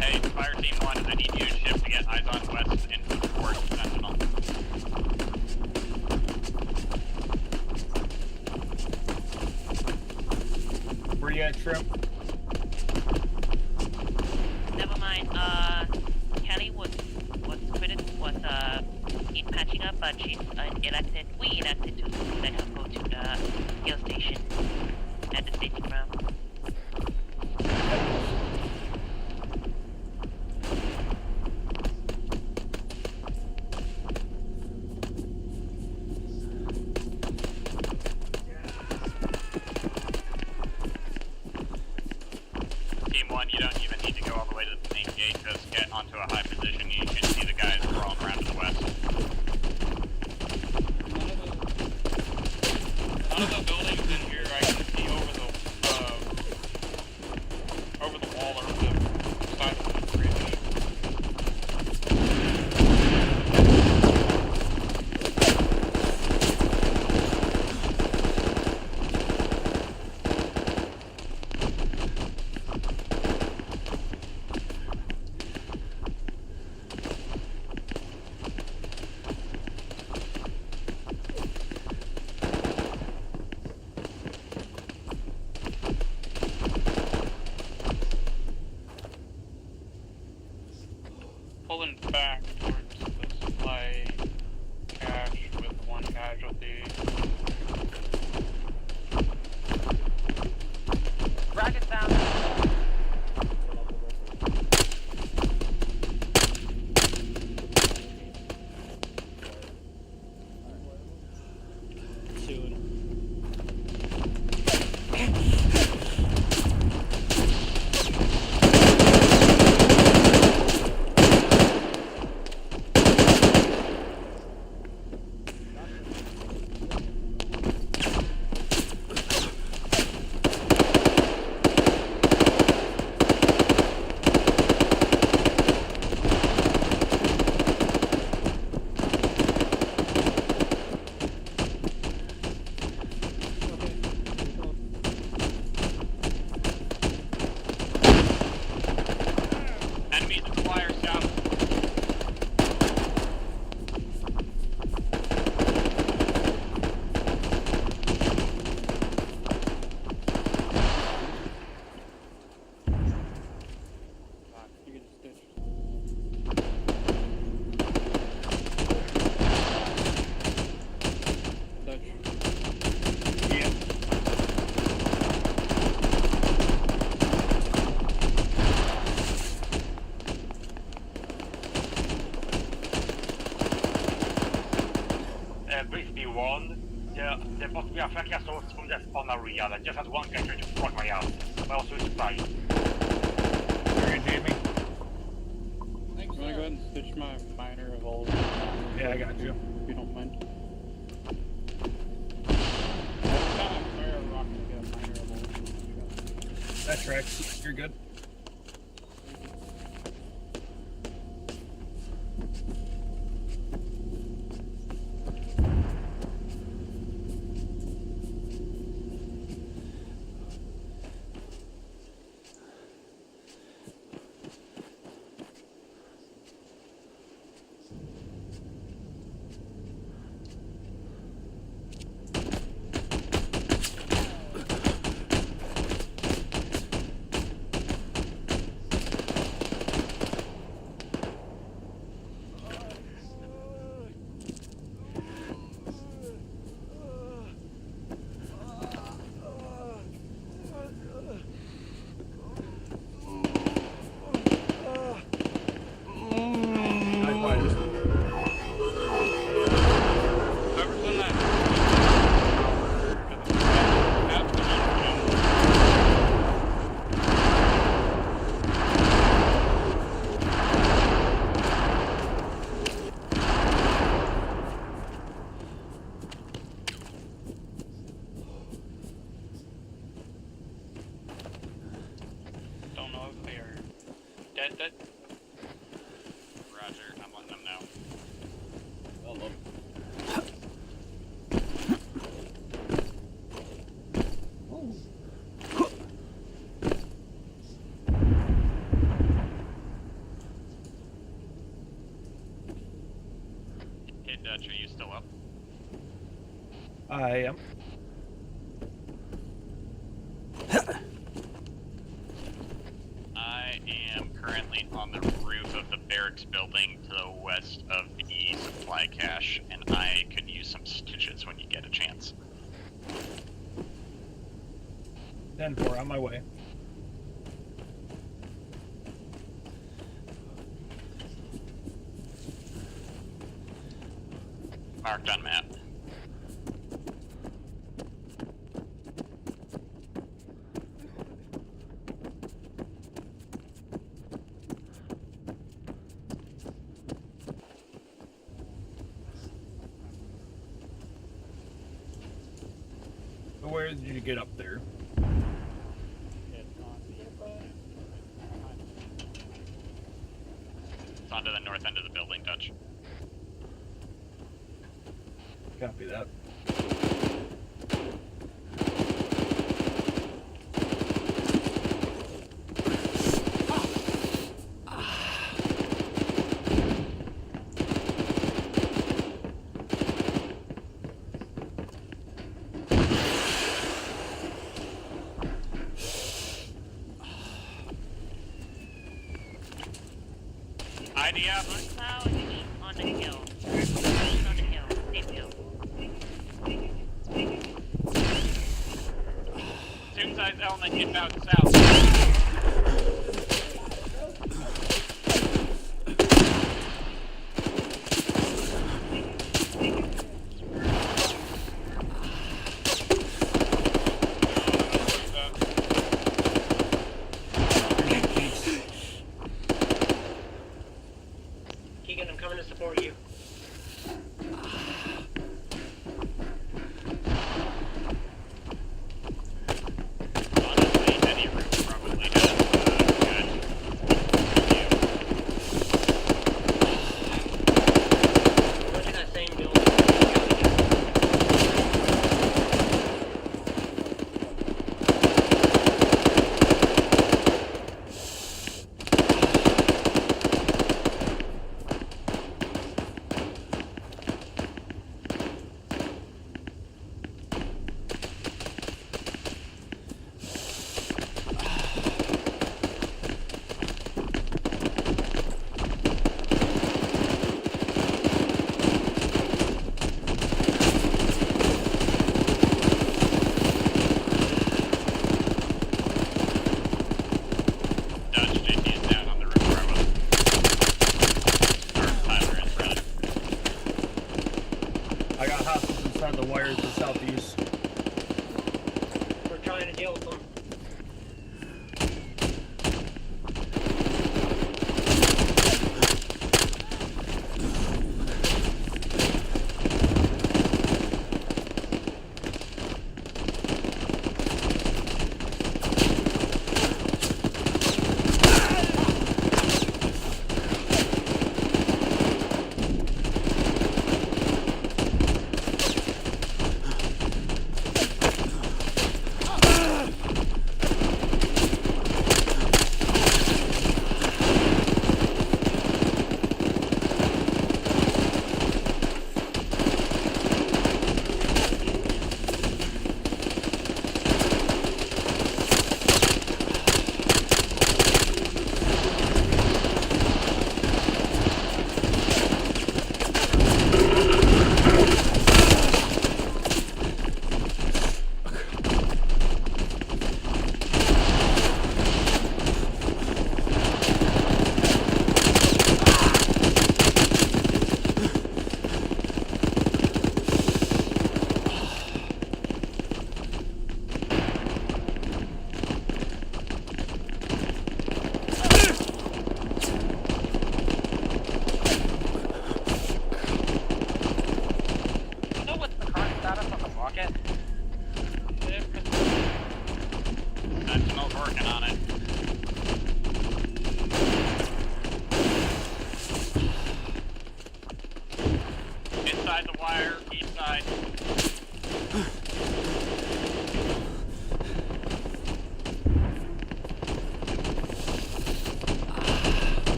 Hey, Fire Team 1, I need you to shift to get eyes on west into the port Sentinel. you at, Shrimp? Never mind. Kelly was in patching up, but we elected to let her go to the hill station at the staging ground. Team 1, you don't even need to go all the way to the main gate, just get onto a high position. You should see the guys crawling around to the west. None of the buildings in here I can see over the wall or the side of the bridge. Pulling back towards the supply cache with one casualty. Dragon's down. Soon. Enemies at the flyer south. You can stitch. Dutch. Yeah. Briefly one, there must be a flank assault from that spawn area that just has one guy trying to fuck my ass. But also it's fine. You're in, Jamie? You wanna go ahead and stitch my minor evolve? Yeah, I got you. If you don't mind. Every time I fire a rock, I get a minor evolve. That tracks. You're good. Whoever's in that don't know if they are dead. Roger, I'm letting them know. Well, look. Hey Dutch, are you still up? I am. currently on the roof of the barracks building to the west of the supply cache, and I could use some stitches when you get a chance. 10-4, on my way. Marked on map. So where did you get up there? It's onto the north end of the building, Dutch. Copy that. ID up. On cloud, on the hill. On the hill, same hill. Toon size element inbound south. Keegan, I'm coming to support you. Honestly, any room probably has good view. Go to that same building. Dutch JT is down on the roof Bravo. Or Tyler is, rather. I got hostiles inside the wires to the southeast. We're trying to deal with them.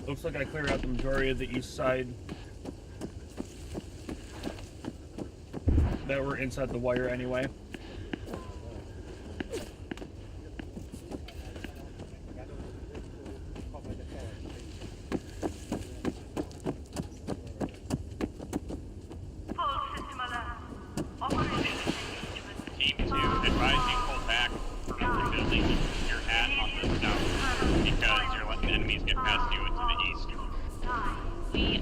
Looks like I cleared out the majority of the east side that were inside the wire anyway. Team 2, advise you pull back from the building you're at on the south because you're letting enemies get past you into the east. We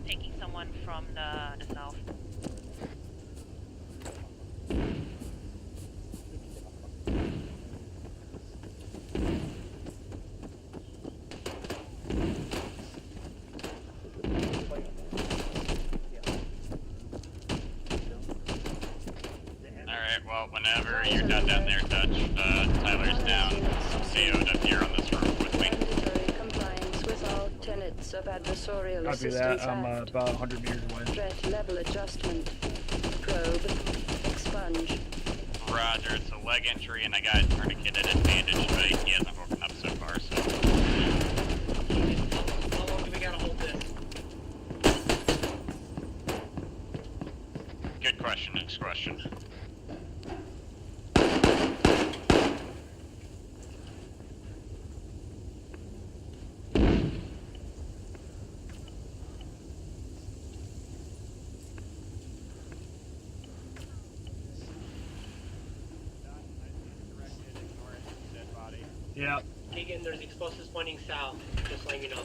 taking someone from the south. Alright, well, whenever you're done down there, Dutch, Tyler's down. CO'd up here on this roof with me. Mandatory compliance with all tenets of adversarial Copy assistance that. I'm act. about 100 meters away. Threat level adjustment. Probe. Expunge. Roger, it's a leg injury and I got tourniqueted and bandaged, but he hasn't woken up so far, so... How long do we gotta hold this? Good question, next question. Yeah. Keegan, there's explosives pointing south. Just letting you know.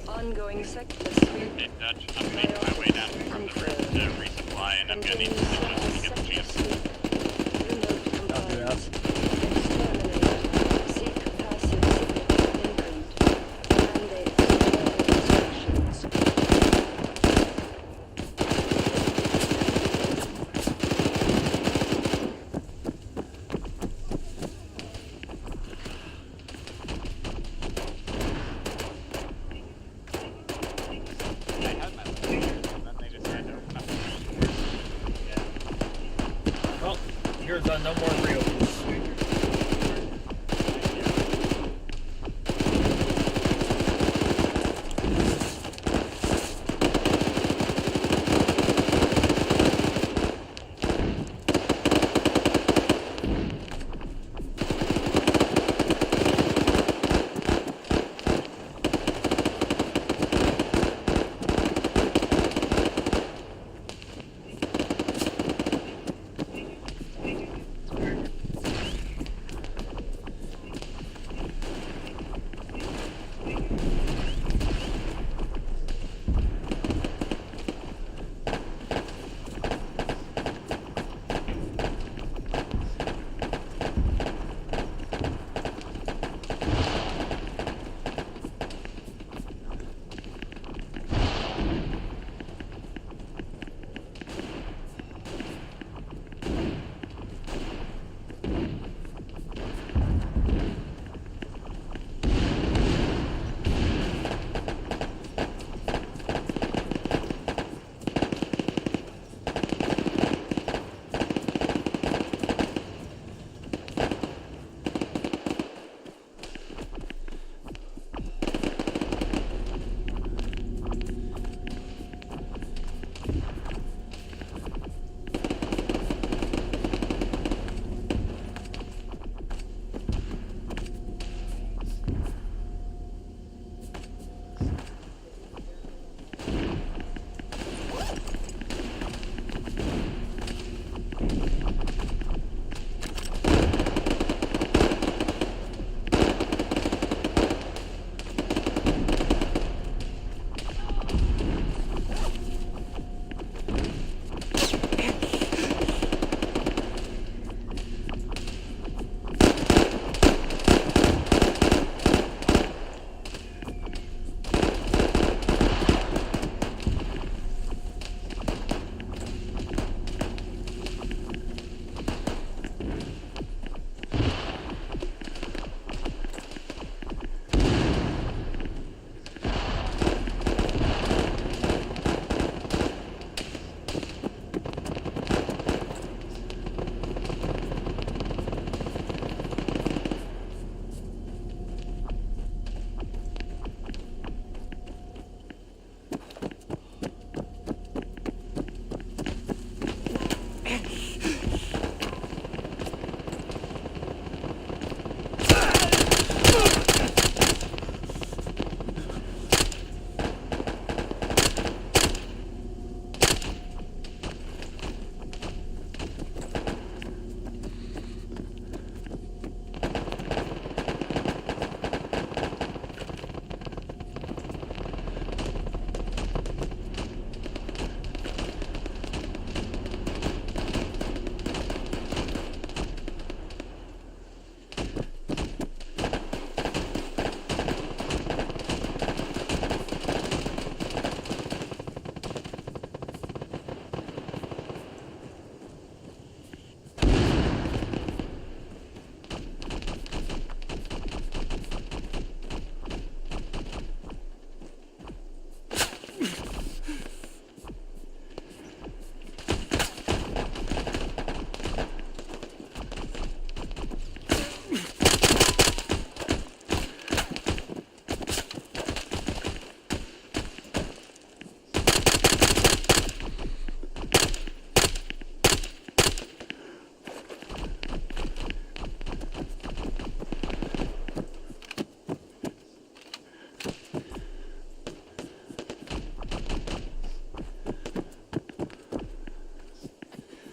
Ongoing sector sweep. Hey, Dutch, I'm making my way down from the roof to resupply, and I'm gonna need to when you get the chance. Remote compliance. Exterminate. Seek passive imprint. Mandate. Instructions. Well, here's no more reopens.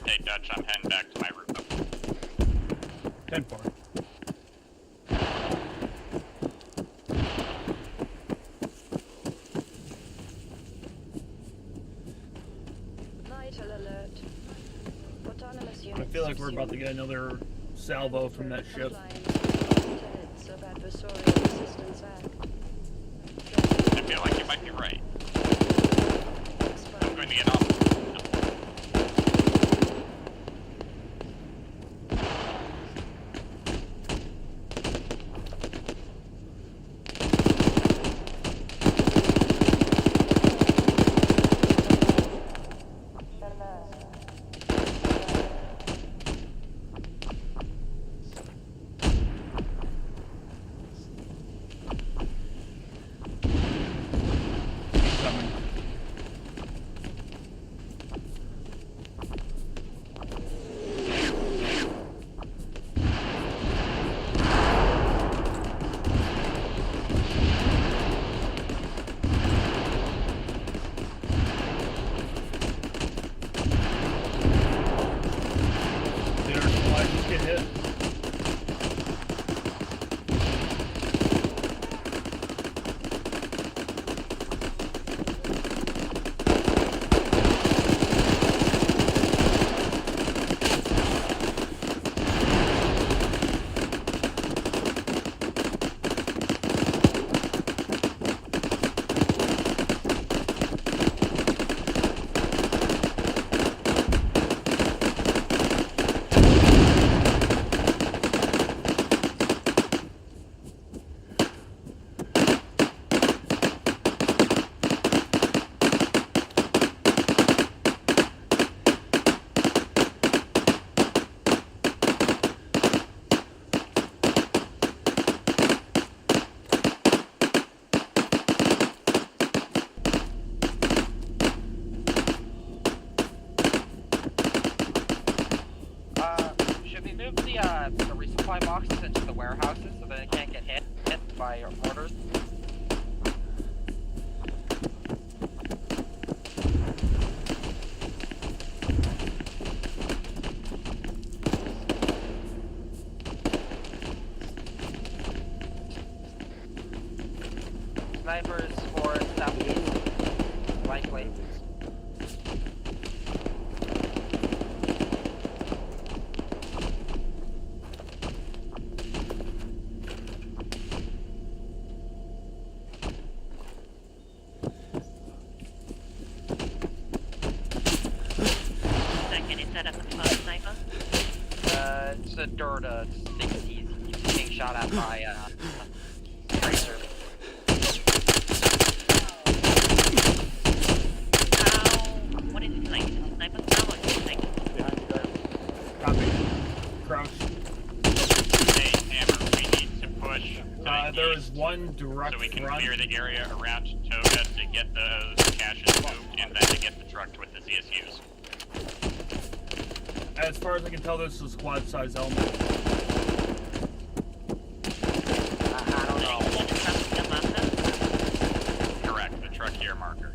Hey, Dutch, I'm heading back to my room. 10-4. Vital alert. Autonomous I units feel like we're about to get another salvo from that ship. Tenets of Adversarial Assistance Act. I feel like you might be right. I'm going to get off. The resupply boxes into the warehouses so that it can't get hit by orders. that a sniper? It's a Durda. He's being shot at by Tracer. What is it like? Is it a sniper style or is it like? Behind you guys. Copy. Crouch. Hey, Hammer, we need to push to the There east is one direct so we can run. clear the area around Toga to get those caches moved and then to get the truck with the ZSUs. As far as I can tell, this is a squad-size element. I don't know. Correct, the truck here marker.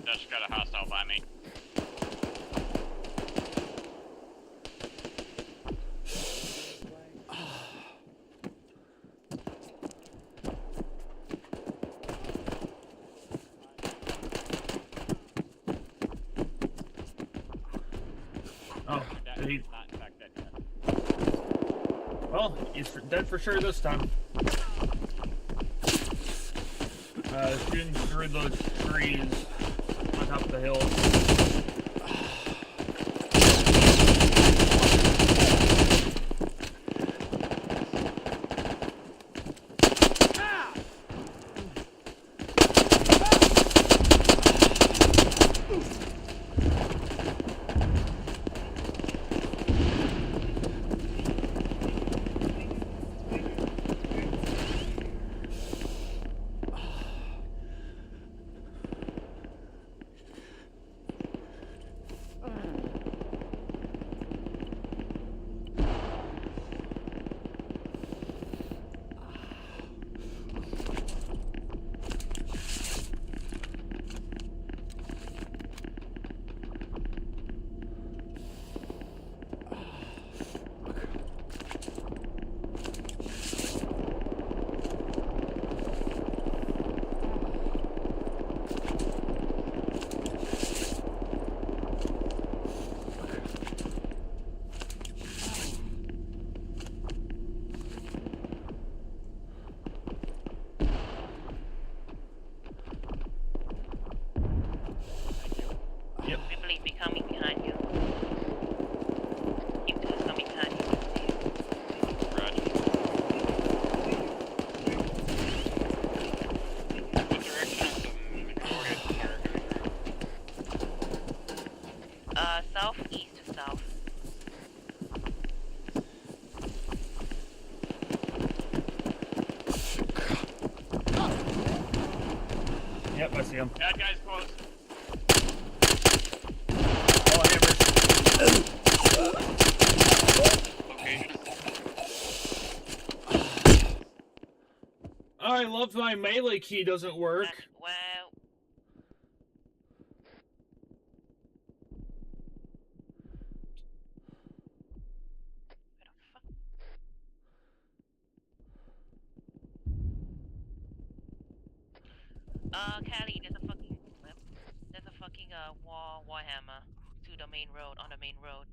Just got a hostile by me. Oh, did he? Not in fact dead yet. Well, he's dead for sure this time. Shooting through those trees on top of the hill. Yep, I see him. Bad guy's close. All hammers. Location. I love my melee key doesn't work. Wow. Callie, there's a fucking warhammer to the main road, on the main road.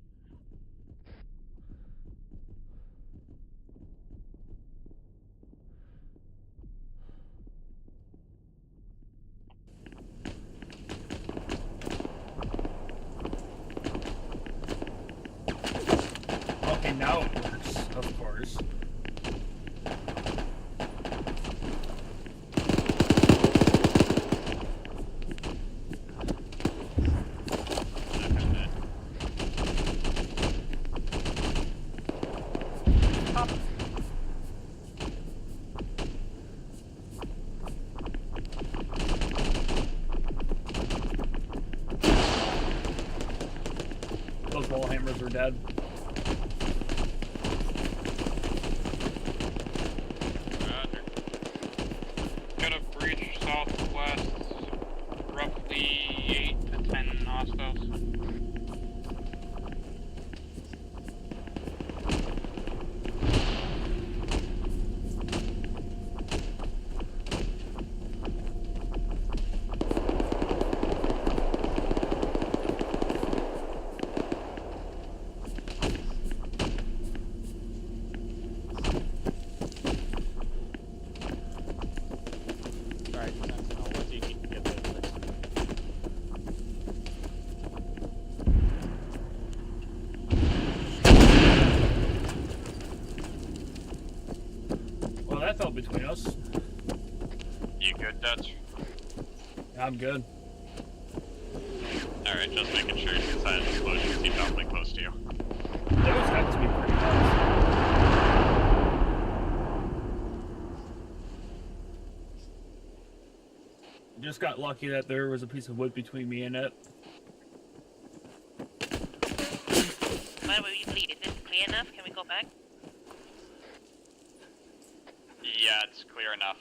Okay, now it works, of course. wall hammers are dead. Roger. Got a breach southwest, roughly 8 to 10 hostiles. Alright, Sentinel, what do you need to get those fixed? Well, that fell between us. You good, Dutch? I'm good. Alright, just making sure because that explosion seemed awfully close to you. Those have to be pretty close. Just got lucky that there was a piece of wood between me and it. Why will you lead? Is this clear enough? Can we go back? Yeah, it's clear enough.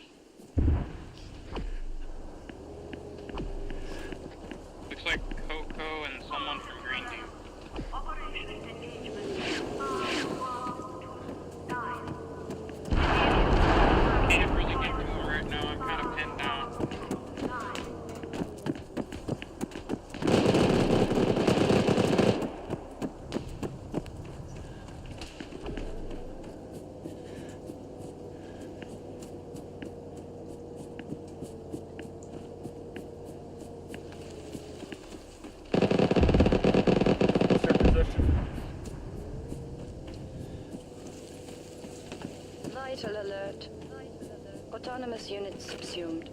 Looks like Coco and someone from Green Team. Operation engagement. Can't really get to them right now, I'm kind of pinned down. What's their position? Vital alert. Autonomous units subsumed.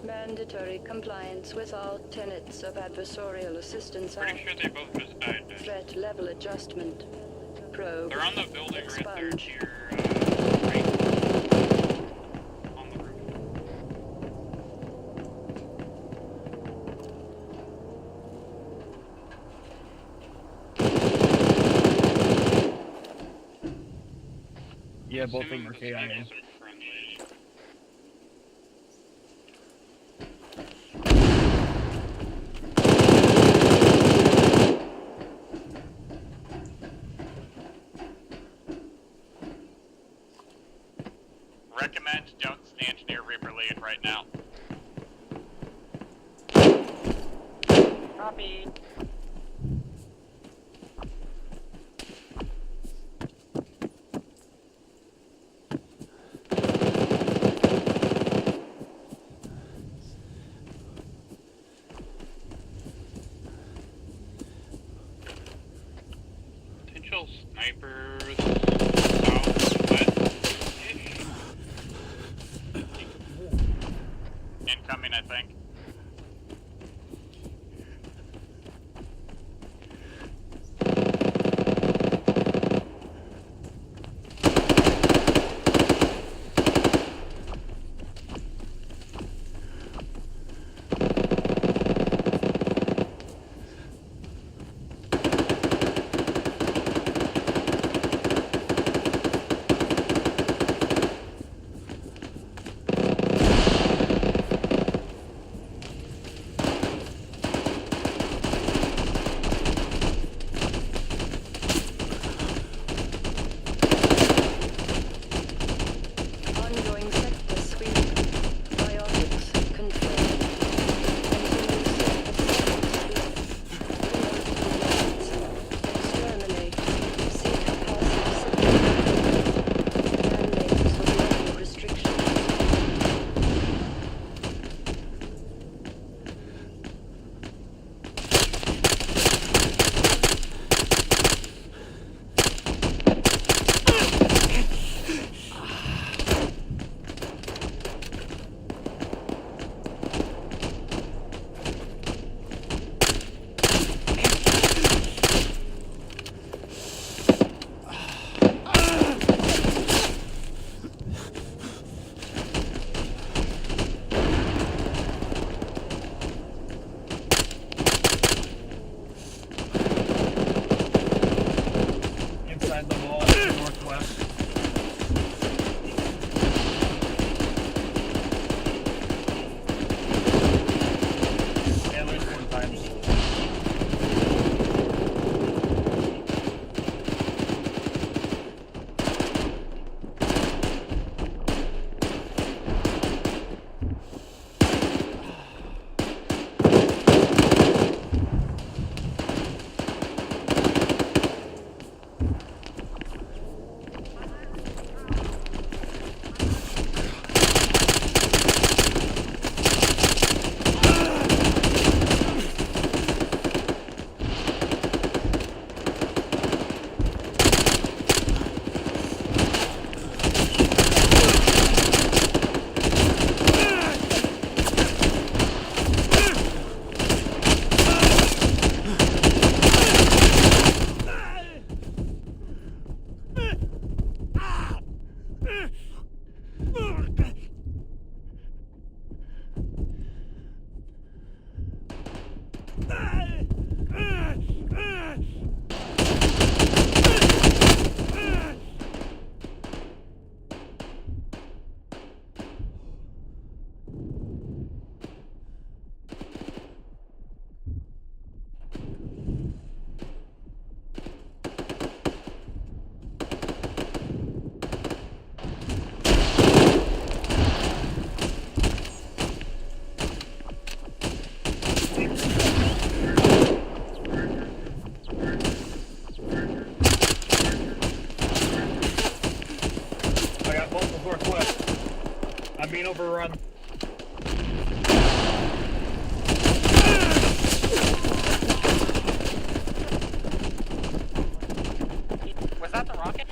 Mandatory compliance with all tenets of adversarial assistance Pretty act. sure they both just died. Threat level adjustment. Probe. They're on the building right there Expunge. to your right. On the roof. Yeah, both of them Assuming are the KIA. snipers are friendly. Recommend don't stand near Reaper Lead right now. Copy. Potential snipers southwest-ish. Incoming, I think. I got multiple northwest. I'm being overrun. Was that the rocket?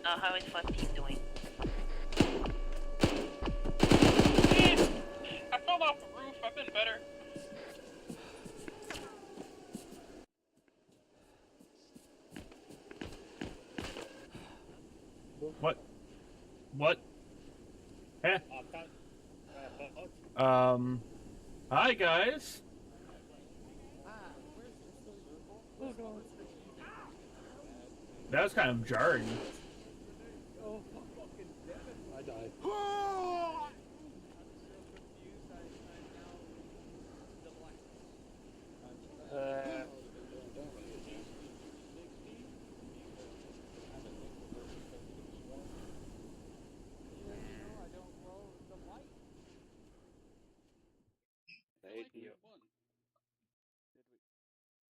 How is Fuzz Team doing? I fell off the roof. I've been better. What? What? Eh? Hi guys. That was kind of jarring. Oh, fucking damn it. I died.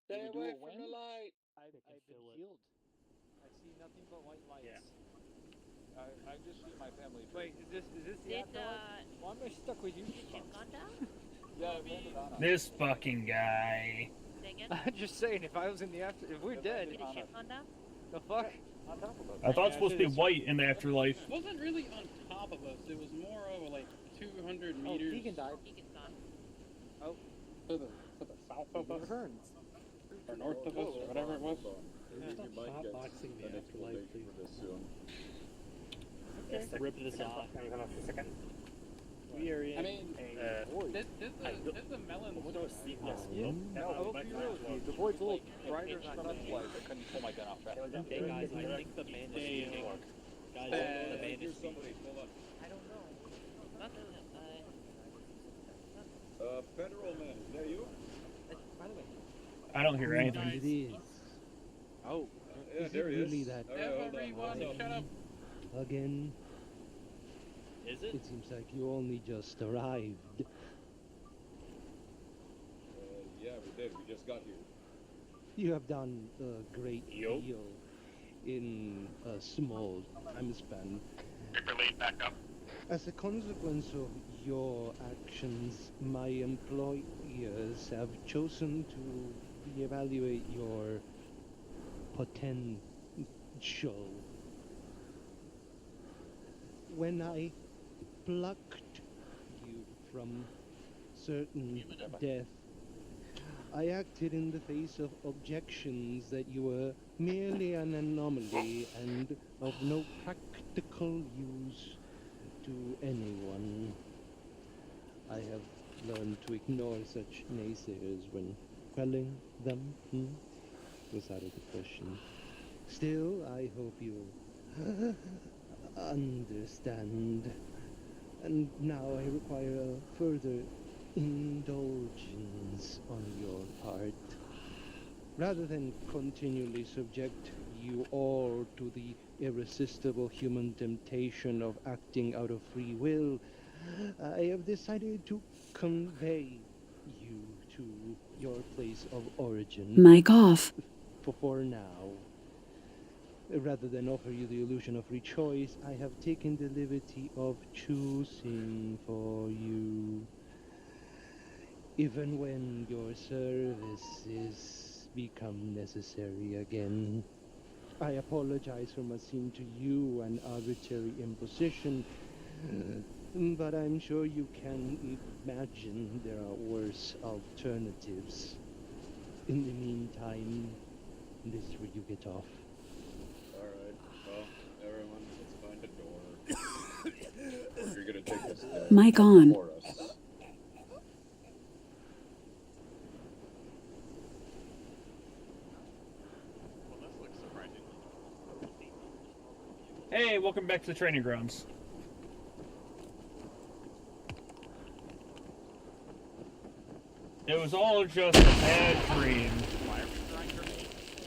Stay away from the light. I've been healed. I see nothing but white lights. Yeah. I just see my family. Wait, is this the afterlife? Why am I stuck with you? Did the ship gone down? Yeah, it landed on us. This fucking guy. Say again? I'm just saying, if I was in the after, if we're dead, Did the ship gone down? the fuck? On top of us. I thought it was supposed to be white in the afterlife. It wasn't really on top of us. It was more of like 200 meters. Deegan died. Deegan's gone. To the south of us. Or north of us, or whatever it was. Stop hotboxing the afterlife, please. Yes, rip this off. We are in Did the melon... I'll be real with you. The void's a little brighter than sunlight. I couldn't pull my gun off fast. Hey guys, I think the man is speaking. Guys, the man is speaking. I don't know. Not Federal man, is that you? by the way. I don't hear anything. It is. Oh. Yeah, Is there it he is. really that Everyone, shut up. again? Is it? It seems like you only just arrived. Yeah, we did. We just got here. You have done a great deal in a small time span. Back up. As a consequence of your actions, my employers have chosen to reevaluate your potential. When I plucked you from certain death, I acted in the face of objections that you were merely an anomaly and of no practical use to anyone. I have learned to ignore such naysayers when quelling them. Was out of the question. Still, I hope you understand. And now I require a further indulgence on your part. Rather than continually subject you all to the irresistible human temptation of acting out of free will, I have decided to convey you to your place of origin. Mic off. For now. Rather than offer you the illusion of free choice, I have taken the liberty of choosing for you. Even when your services become necessary again. I apologize for what seemed to you an arbitrary imposition, but I'm sure you can imagine there are worse alternatives. In the meantime, this is where you get off. Alright, well, everyone, let's find a door. You're gonna take us there. Mic on. For us. Hey, welcome back to the training grounds. It was all just a bad dream,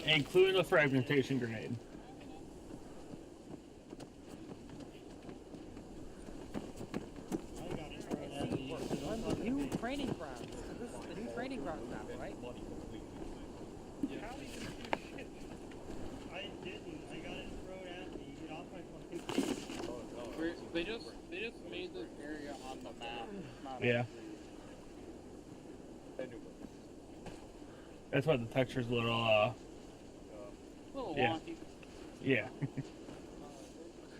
including the fragmentation grenade. The new training ground. This is the new training ground map, right? Yeah. I didn't. I got it thrown at me. Get off my fucking feet. They just made this area on the map. Not Yeah. That's why the texture's a little, a little yeah. wonky. Yeah.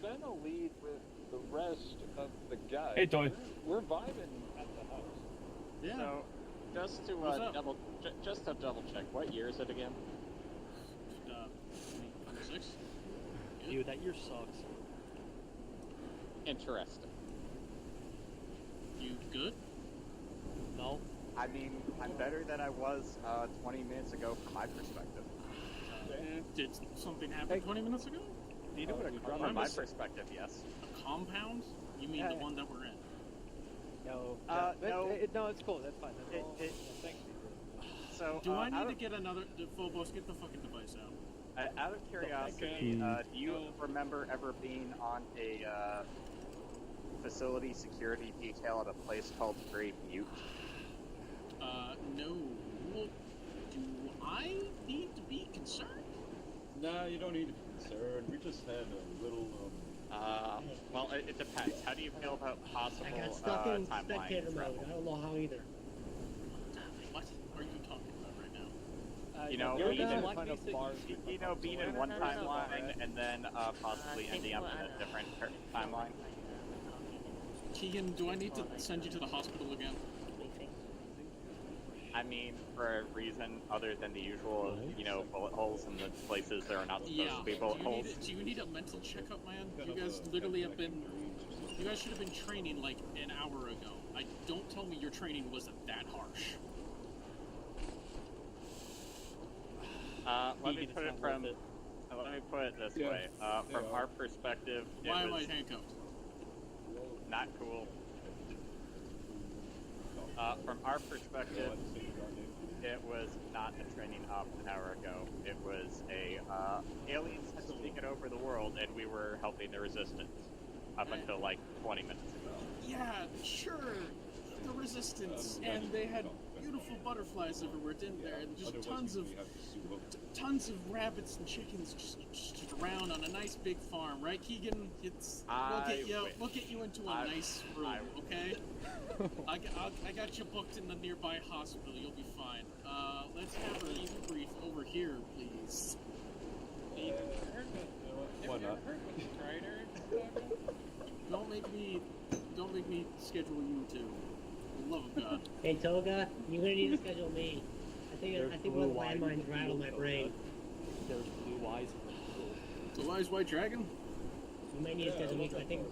Then a lead with the rest of the guys. Hey, Toy. We're vibing at the house. Yeah. So, just to What's up? double check, what year is it again? 26? Dude, that year sucks. Interesting. You good? No. I mean, I'm better than I was 20 minutes ago from my perspective. Did something happen 20 minutes ago? You know what a From my perspective, yes. A compound? You mean the one that we're in? No. No, it's cool. That's fine. That's all. Thanks. So, Do I need to get another... Phobos, get the fucking device out. Out of curiosity, do you remember ever being on a facility security detail at a place called Great Mute? No. Do I need to be concerned? Nah, you don't need to be concerned. We just had a little, well, it depends. How do you feel about possible I got stuck in spectator timeline mode. travel? I don't know how either. What are you talking about right now? You know, being in one No. timeline and then possibly ending up in a different timeline. Keegan, do I need to send you to the hospital again? I mean, for a reason other than the usual, you know, bullet holes in the places there are not supposed to be bullet holes. Do you need a mental checkup, man? You guys literally have been... You guys should have been training like an hour ago. Don't tell me your training wasn't that harsh. Let me put it this way. From our perspective, Why it am I was handcuffed? not cool. From our perspective, it was not a training op an hour ago. It was aliens had taken over the world, and we were helping the resistance up until like 20 minutes ago. Yeah, sure. The resistance, and they had beautiful butterflies everywhere, didn't there? And just tons of rabbits and chickens just around on a nice big farm, right, Keegan? We'll get you into a nice room, okay? I got you booked in the nearby hospital. You'll be fine. Let's have a debrief over here, please. Why not? Don't make me schedule you two. For the love of God. Hey Toga, you're gonna need to schedule me. I think one of the landmines rattled my brain. There's blue eyes. Blue eyes white dragon? You might need to schedule me because I think.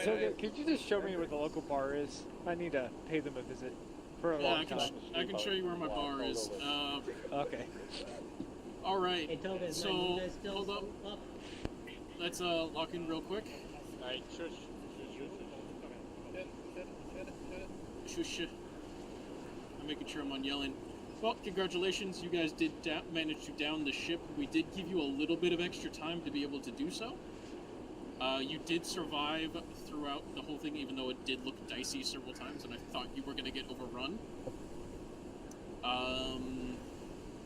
So, could you just show me where the local bar is? I need to pay them a visit. For a long time. I can show you where my bar is. Okay. All right. Hey Toga, so you guys still hold up. Let's lock in real quick. Alright, shush. Shush. I'm making sure I'm on yelling. Well, congratulations, you guys did manage to down the ship. We did give you a little bit of extra time to be able to do so. You did survive throughout the whole thing, even though it did look dicey several times, and I thought you were going to get overrun.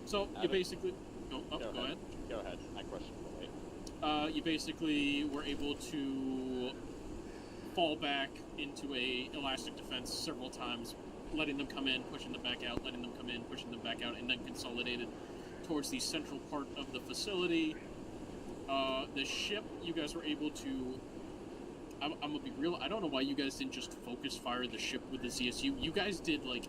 So you basically... Go ahead. Go ahead. My question will wait. You basically were able to fall back into a elastic defense several times, letting them come in, pushing them back out, letting them come in, pushing them back out, and then consolidated towards the central part of the facility. The ship, you guys were able to... I'm gonna be real, I don't know why you guys didn't just focus fire the ship with the ZSU. You guys did, like...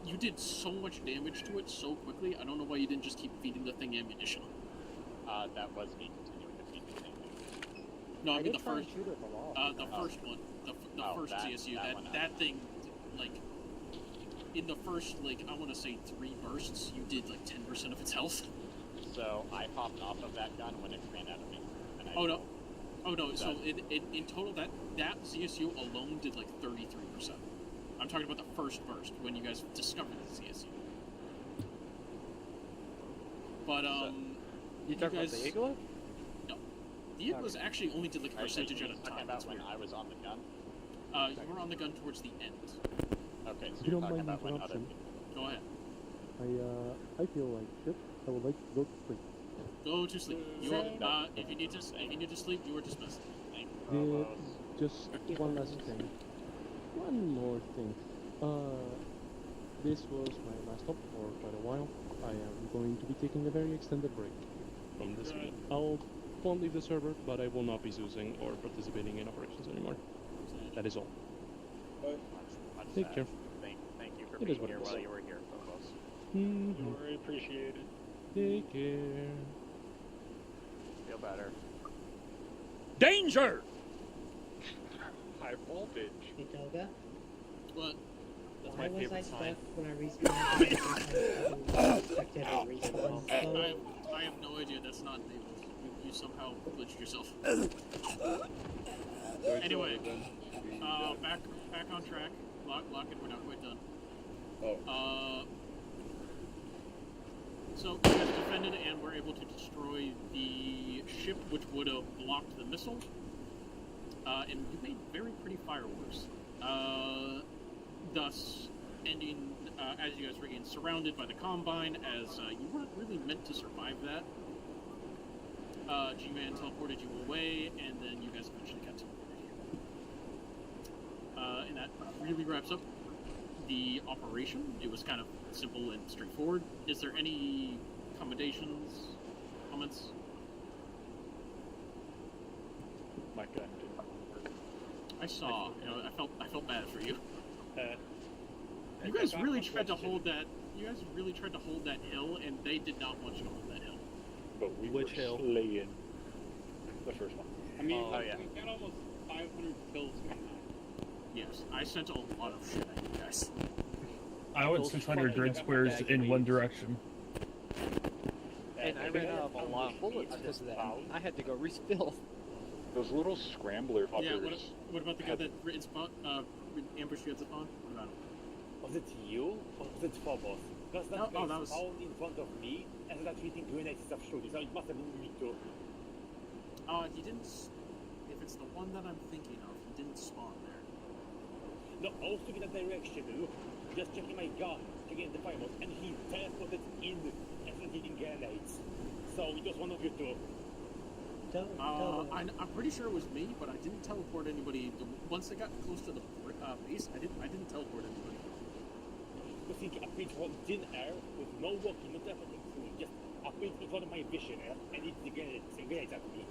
You did so much damage to it so quickly, I don't know why you didn't just keep feeding the thing ammunition. That was me continuing to feed the thing. No, I mean the first one. The first ZSU. That thing, like... In the first, like, I want to say 3 bursts, you did, like, 10% of its health. So I popped off of that gun when it ran out of me. No. So in total, that ZSU alone did like 33%. I'm talking about the first burst when you guys discovered the ZSU. But you talking about the Igloo? No, the Igloos actually only did like a percentage at a time. Talking about when I was on the gun. You were on the gun towards the end. Okay, so you you're don't talking mind about when other interruption. people. Go ahead. I feel like shit. I would like to go to sleep. Go to sleep. You are, if you need to sleep, you are dismissed. Thank you. Yeah, just one last thing. One more thing. This was my last stop for quite a while. I am going to be taking a very extended break from this meet. Won't leave the server, but I will not be using or participating in operations anymore. That is all. Take care. Thank you for It is being what here it is. while you were here, Phobos. Very appreciated. Take care. Feel better. Danger! High voltage. Hey Toga, What? That's why my was I favorite stuck sign. when I respawned? I have no idea. That's not enabled. You somehow glitched yourself. Anyway, back on track. Lock it. We're not quite done. So you guys defended and were able to destroy the ship, which would have blocked the missile. And you made very pretty fireworks. Thus ending as you guys were getting surrounded by the Combine, as you weren't really meant to survive that. G-Man teleported you away, and then you guys eventually got teleported here. And that really wraps up the operation. It was kind of simple and straightforward. Is there any commendations, comments? My gun didn't work. I saw. You know, I felt bad for you. You guys really tried to hold that. You guys really tried to hold that hill, and they did not want you to hold that hill. But we Which were hill? slaying the first one. I mean, Oh, yeah. we got almost 500 kills coming out. Yes, I sent a lot of shit at you guys. I went 600 grid squares in one direction. And I ran out of a lot of bullets because of that. I had to go refill. Those little scrambler fuckers. Yeah. What about the guy that ambushed you at the spawn? What about him? Was it you or was it Phobos? Because that No, guy that was- spawned in front of me and started shooting grenades of shooting, so it must have been me too. He didn't. If it's the one that I'm thinking of, he didn't spawn there. No, I was looking that direction, look, just checking my gun, checking the firewall, and he teleported in and started hitting grenades. So it was one of you two. I'm pretty sure it was me, but I didn't teleport anybody. Once they got close to the base, I didn't teleport anybody. Because he appeared from thin air with no walking, no teleporting through, just appeared in front of my vision and hit the grenades at me.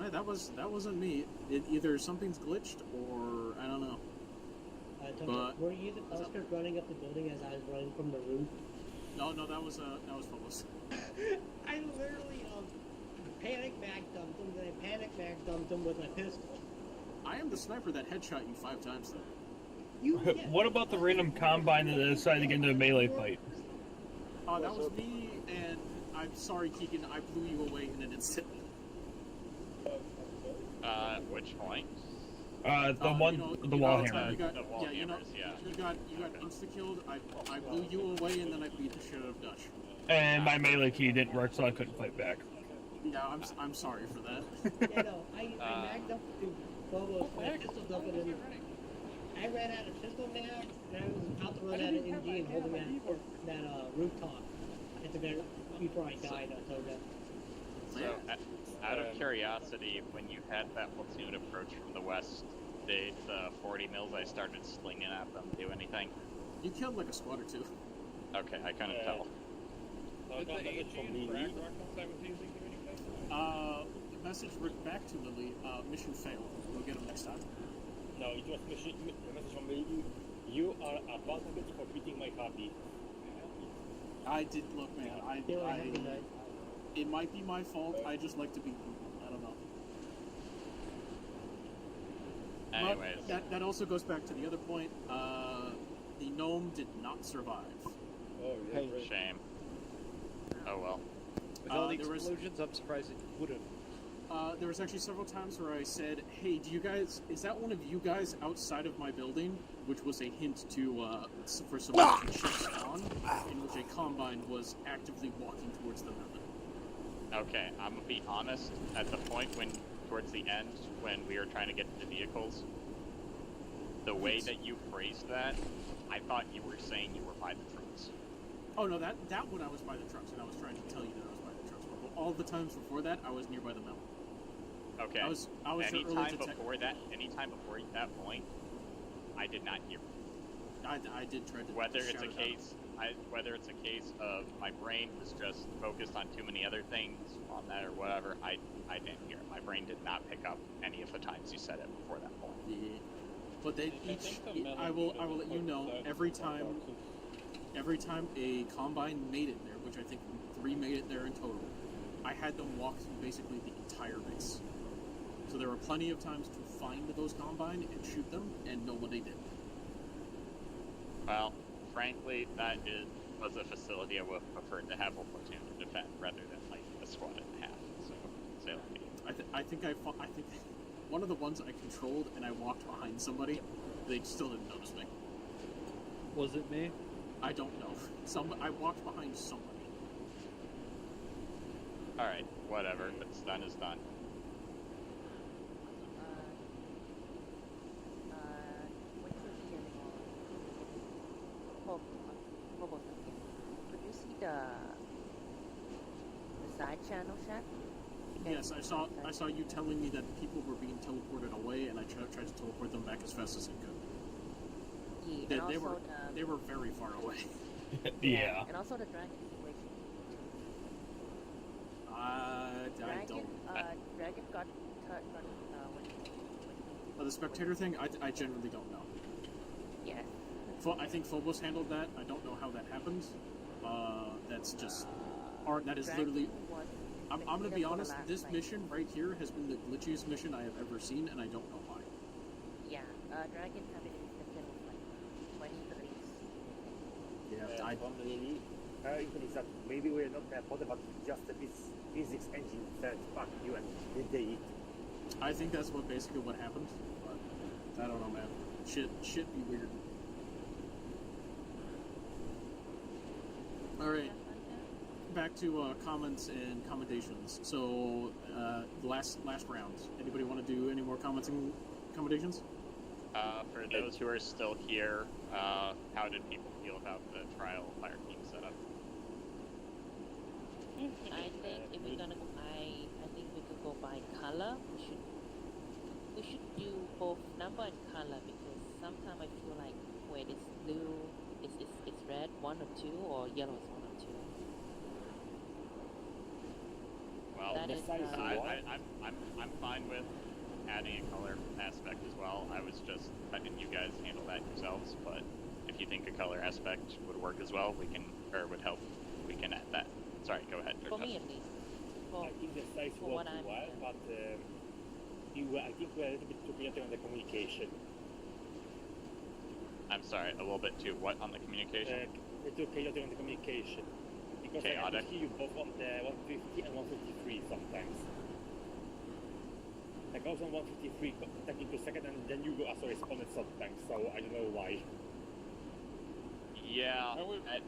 Hey, that wasn't me. Either something's glitched or I don't know. But were you the bastard running up the building as I was running from the roof? no, that was Phobos. I literally panic mag dumped him, then I panic mag dumped him with my pistol. I am the sniper that headshot you 5 times though. What about the random combine that decided to get into a melee fight? That was me, and I'm sorry, Keegan. I blew you away in an instant. Which point? The one, you know, the wall time hammer. you got, The wall yeah, hammers, yeah. You got insta-killed. I blew you away, and then I beat the shit out of Dutch. And my melee key didn't work, so I couldn't fight back. Yeah, I'm sorry for that. Yeah, no, I magged up to Phobos, my pistol dumped it in. I ran out of pistol mag, and I was about to run out of MG and holding that rooftop at the very before I died. I told them. So, out of curiosity, when you had that platoon approach from the west, did the 40 mils I started slinging at them do anything? You killed like a squad or two. Okay, I couldn't tell. Did the AG and frag rockets I was using do anything? Message back to Lily. Mission failed. We'll get him next time. No, it was a message from Lady. You are a bastard for beating my hobby. I did look, man. It might be my fault. I just like to beat people. I don't know. Anyways. But that also goes back to the other point. The gnome did not survive. Oh, yeah. Hey. Shame. Oh well. With all the there was- explosions, I'm surprised it would have. There was actually several times where I said, "Hey, is that one of you guys outside of my building?" Which was a hint to for someone to check spawn, in which a combine was actively walking towards the mountain. Okay, I'm gonna be honest. At the point towards the end, when we were trying to get to the vehicles, the way that you phrased that, I thought you were saying you were by the trucks. Oh no, that one I was by the trucks, and I was trying to tell you that I was by the trucks. But all the times before that, I was nearby the mountain. Okay. I was anytime before that point, I did not hear. I did try to. Whether it's shout a it out. whether it's a case of my brain was just focused on too many other things on that or whatever, I didn't hear it. My brain did not pick up any of the times you said it before that point. Yeah. But they I will let you know every time a combine made it there, which I think 3 made it there in total, I had them walk through basically the entire base. So there were plenty of times to find those combine and shoot them, and nobody did. Well, frankly, was a facility I would have preferred to have a platoon to defend rather than like a squad and a half. So I think one of the ones I controlled and I walked behind somebody, they still didn't notice me. Was it me? I don't know. I walked behind somebody. all right, whatever. What's done is done. Could you see the side channel chat? Yes, I saw you telling me that people were being teleported away, and I tried to teleport them back as fast as I could. Yeah, They were very far away. Yeah. And also the dragon situation. Dragon got cut when The spectator thing, I generally don't know. yes. I think Phobos handled that. I don't know how that happened. That's just art. That is literally. I'm gonna be honest. This mission right here has been the glitchiest mission I have ever seen, and I don't know why. Yeah, Dragon have it in the like 20 degrees. Yeah, I think that maybe we're not that bothered about just the physics engine that fucked you and did they eat. I think that's basically what happened. But I don't know, man. Shit be weird. All right. Back to comments and commendations. So, last round. Anybody want to do any more comments and commendations? For those who are still here, how did people feel about the trial fire team setup? I think if we're gonna go, I think we could go by color. We should do both number and color because sometimes I feel like when it's blue, it's red 1 or 2, or yellow is 1 or 2. Well, That is, I'm fine with adding a color aspect as well. I was just letting you guys handle that yourselves, but if you think a color aspect would work as well, would help, we can add that. Sorry, go ahead. For me at least. I think the size for worked what I'm well, but I think we're a little bit too creative on the communication. I'm sorry, a little bit too what on the communication? We're too chaotic on the communication. Because I have to hear you both on the 150 and 153 sometimes. Like I was on 153 taking 2 seconds and then you go as a respondent sometimes, so I don't know why. Yeah, that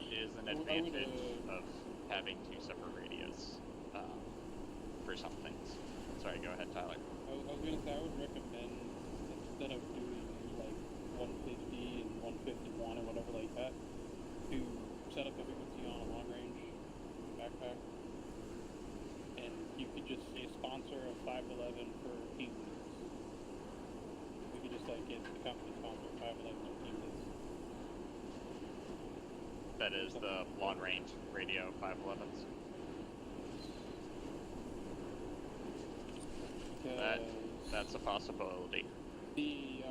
is an advantage of having 2 separate radios for some things. Sorry, go ahead, Tyler. I was gonna say, I would recommend, instead of doing like 150 and 151 or whatever like that, to set up a frequency on a long range backpack. And you could just say sponsor of 511 for team leads. We could just like get the company sponsor of 511 for team leads. That is the long range radio 511s. That's a possibility. The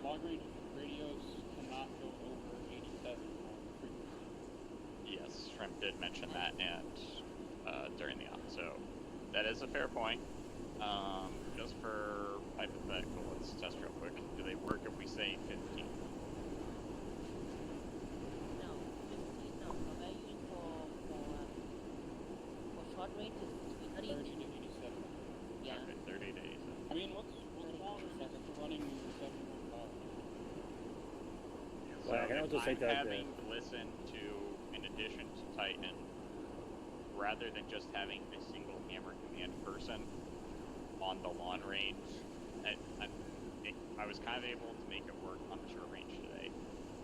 long range radios cannot go over 87 on frequency. Yes, Shrimp did mention that and during the op, so that is a fair point. Just for hypothetical, let's test real quick. Do they work if we say 15? No, 15 no. So they're using for short range is 30 to 87. Yeah. Okay, 30 days. I mean, what's wrong with running 715? So Well, I can also say I'm that, having listened to, in addition to Titan, rather than just having a single hammer command person on the long range, I was kind of able to make it work on the short range today.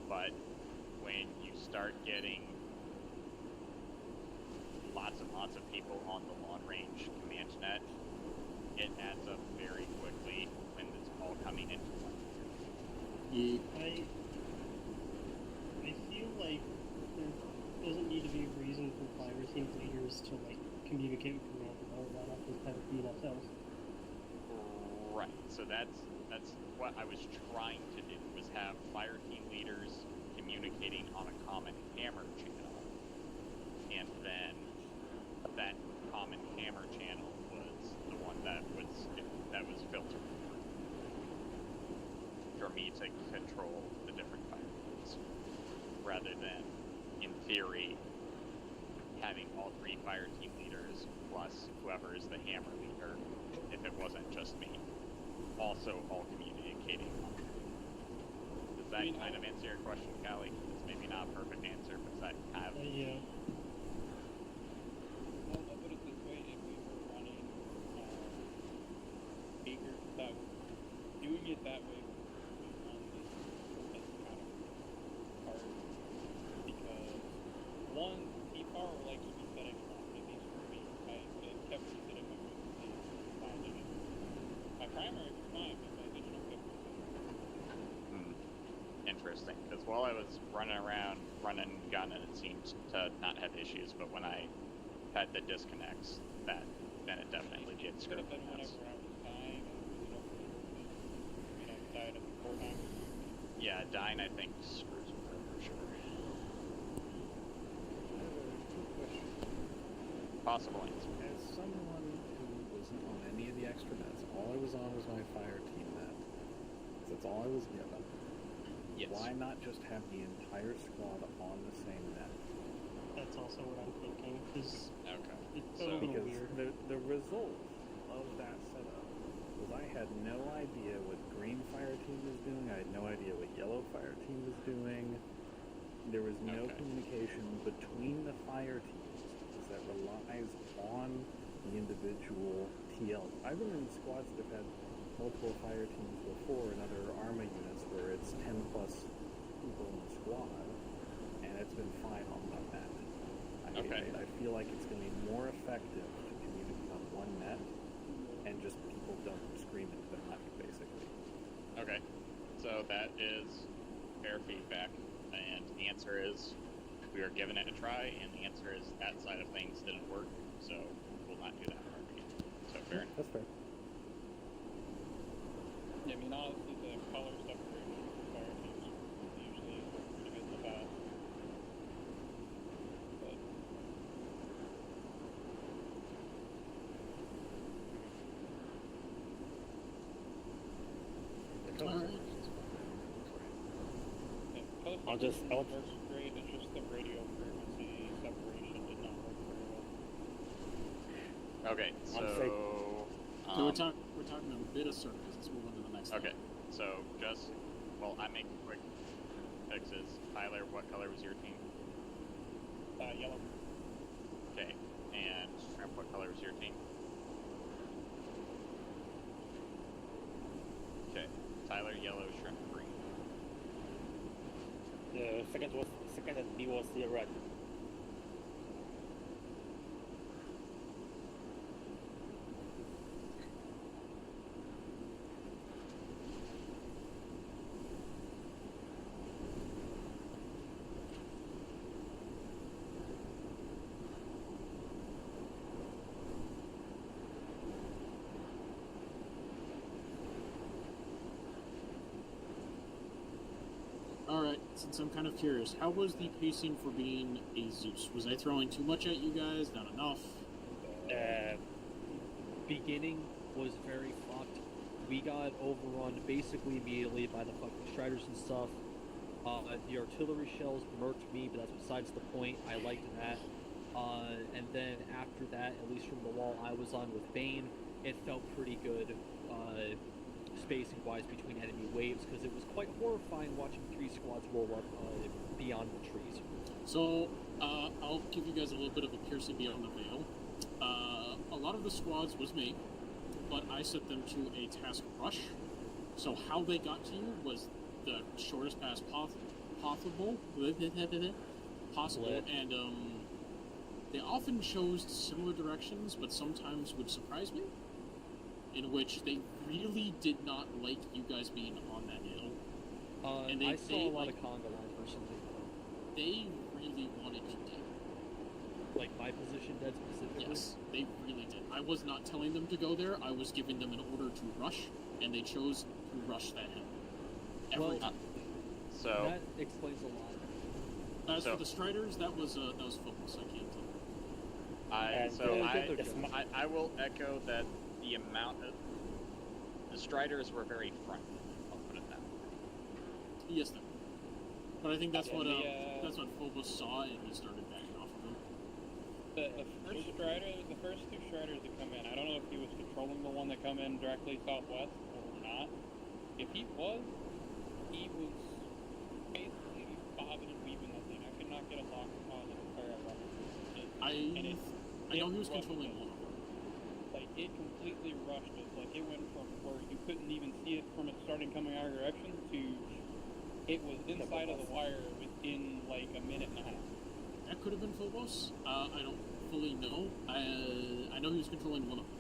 But when you start getting lots and lots of people on the long range command net, it adds up very quickly when it's all coming into one. I feel like there doesn't need to be a reason for fire team leaders to like communicate with command and all that off instead of being ourselves. Right. So that's what I was trying to do, was have fire team leaders communicating on a common hammer channel, and then that common hammer channel was the one that was filtered for me to control the different fire teams, rather than, in theory, having all 3 fire team leaders plus whoever is the hammer leader, if it wasn't just me, also all communicating. Does that kind of answer your question, Callie? It's maybe not a perfect answer, but does that kind of... Yeah. Well, I'll put it this way, if we were running bigger, doing it that way was kind of hard, because one, T-Power likes to be setting off, at least for me. It kept me sitting my frequency fine. My primary was fine, but my digital kept me sitting. Interesting, because while I was running around, running gun, and it seemed to not have issues, but when I had the disconnects, then it definitely did screw Could have been me nuts. whenever I was dying, and I died at the 4 times. Yeah, Dine, I think, screws with it for sure. Possible answer. As someone who wasn't on any of the extra nets, all I was on was my fire team net. That's all I was given. Yes. Why not just have the entire squad on the same net? That's also what I'm thinking, because Okay. it's So- a little Because weird. the result of that setup was I had no idea what green fire team was doing. I had no idea what yellow fire team was doing. There was no Okay. communication between the fire teams because that relies on the individual TL. I've been in squads that have had multiple fire teams before in other ARMA units where it's 10 plus people in the squad, and it's been fine on that. I feel like it's going to be more effective to communicate on one net and just people don't scream into their mic, basically. Okay. So that is fair feedback, and the answer is we are giving it a try, and the answer is that side of things didn't work, so we'll not do that part again. So fair enough. That's fair. Yeah, I mean, honestly, the color separation for fire teams usually is pretty good in the past. But yeah, color separation works great. It's just the radio frequency separation did not work very well. Okay, so So we're talking a bit of circles. Let's move on to the next okay, one. so just well, I'm making quick fixes. Tyler, what color was your team? Yellow. Okay, and Shrimp, what color was your team? Okay, Tyler, yellow, Shrimp, green. The second and B was the red. Alright, since I'm kind of curious, how was the pacing for being a Zeus? Was I throwing too much at you guys? Not enough? Beginning was very fucked. We got overrun basically immediately by the fucking Striders and stuff. The artillery shells murked me, but that's besides the point. I liked that. And then after that, at least from the wall I was on with Bane, it felt pretty good spacing-wise between enemy waves, because it was quite horrifying watching 3 squads roll up beyond the trees. So, I'll give you guys a little bit of a piercing beyond the veil. A lot of the squads was me, but I set them to a task rush. So how they got to you was the shortest path possible, and they often chose similar directions, but sometimes would surprise me, in which they really did not like you guys being on that hill. And I saw a lot of conga line personally. They really wanted you dead. Like my position dead specifically? Yes, they really did. I was not telling them to go there, I was giving them an order to rush, and they chose to rush that hill. Every time. So that explains a lot. As for the Striders, that was focus, I can't tell. I will echo that the amount of the Striders were very friendly. I'll put it that way. Yes, they were. But I think that's what Phobos saw, and he started backing off of them. The first 2 Striders that come in, I don't know if he was controlling the one that come in directly southwest or not. If he was basically bobbing and weaving that thing. I could not get a lock on the fire weapon. I know he was controlling one of them. Like, it completely rushed us. Like, it went from where you couldn't even see it from it starting coming our direction to it was inside of the wire within, like, a minute and a half. That could have been Phobos. I don't fully know. I know he was controlling one of them.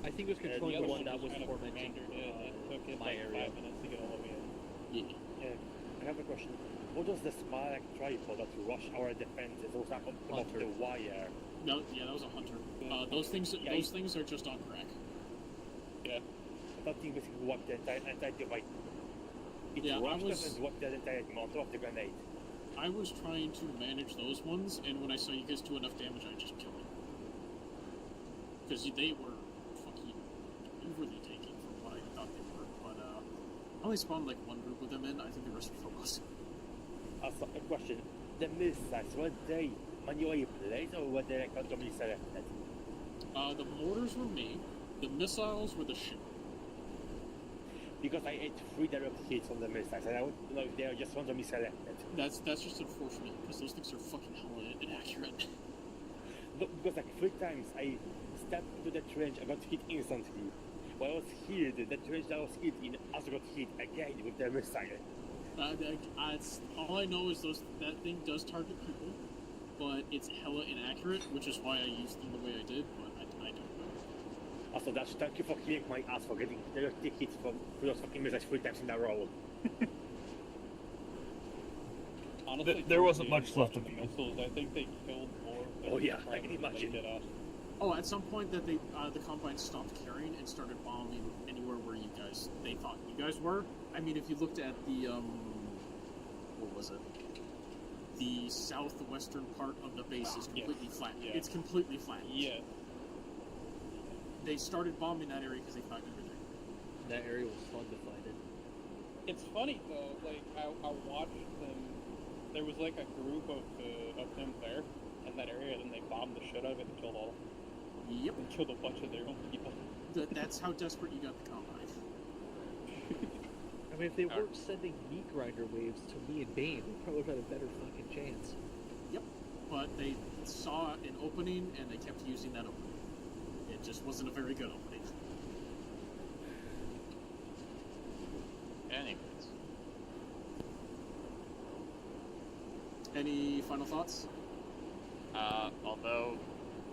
I think it was controlling the one that was tormenting it took it my like area. 5 minutes to get all the way in. Yeah. I have a question. What does the Smaragd tripod that rush our defenses? Those are above the wire. No, yeah, that was a hunter. Those things are just on crack. Yeah. That thing basically wiped the entire device. It Yeah, I rocks was- and what doesn't mount off the grenade. I was trying to manage those ones, and when I saw you guys do enough damage, I just killed them. Because they were fucking overly taken from what I thought they were. But I only spawned like one group of them in. I think the rest were for us. Also, a question. The missiles, were they manually placed or were they like randomly selected? The mortars were me. The missiles were the ship. Because I ate 3 direct hits on the missiles and I would know if they are just randomly selected. That's just unfortunate because those things are fucking hella inaccurate. No, because like 3 times I stepped into the trench and got hit instantly. While I was healed, the trench that I was hit in also got hit again with the missile. All I know is that thing does target people, but it's hella inaccurate, which is why I used them the way I did. But I don't know. Also, Dash, thank you for killing my ass for getting direct hits from those fucking missiles 3 times in a row. Honestly, There wasn't much left of the them. missiles. I think they killed more. Oh yeah, I than can imagine. They did us. Oh, at some point that the Combine stopped carrying and started bombing anywhere where they thought you guys were. I mean, if you looked at the what was it? The southwestern part of the base is completely flat. Yeah. It's completely flat. Yeah. They started bombing that area because they thought you were there. That area was fun to fight in. It's funny though. Like I watched them. There was like a group of them there in that area, and they bombed the shit out of it and killed all. Yep. And killed a bunch of their own people. That's how desperate you got the Combine. I mean, if they weren't sending meat grinder waves to me and Bane, they probably would have had a better fucking chance. Yep. But they saw an opening and they kept using that opening. It just wasn't a very good opening. Anyways. Any final thoughts? Although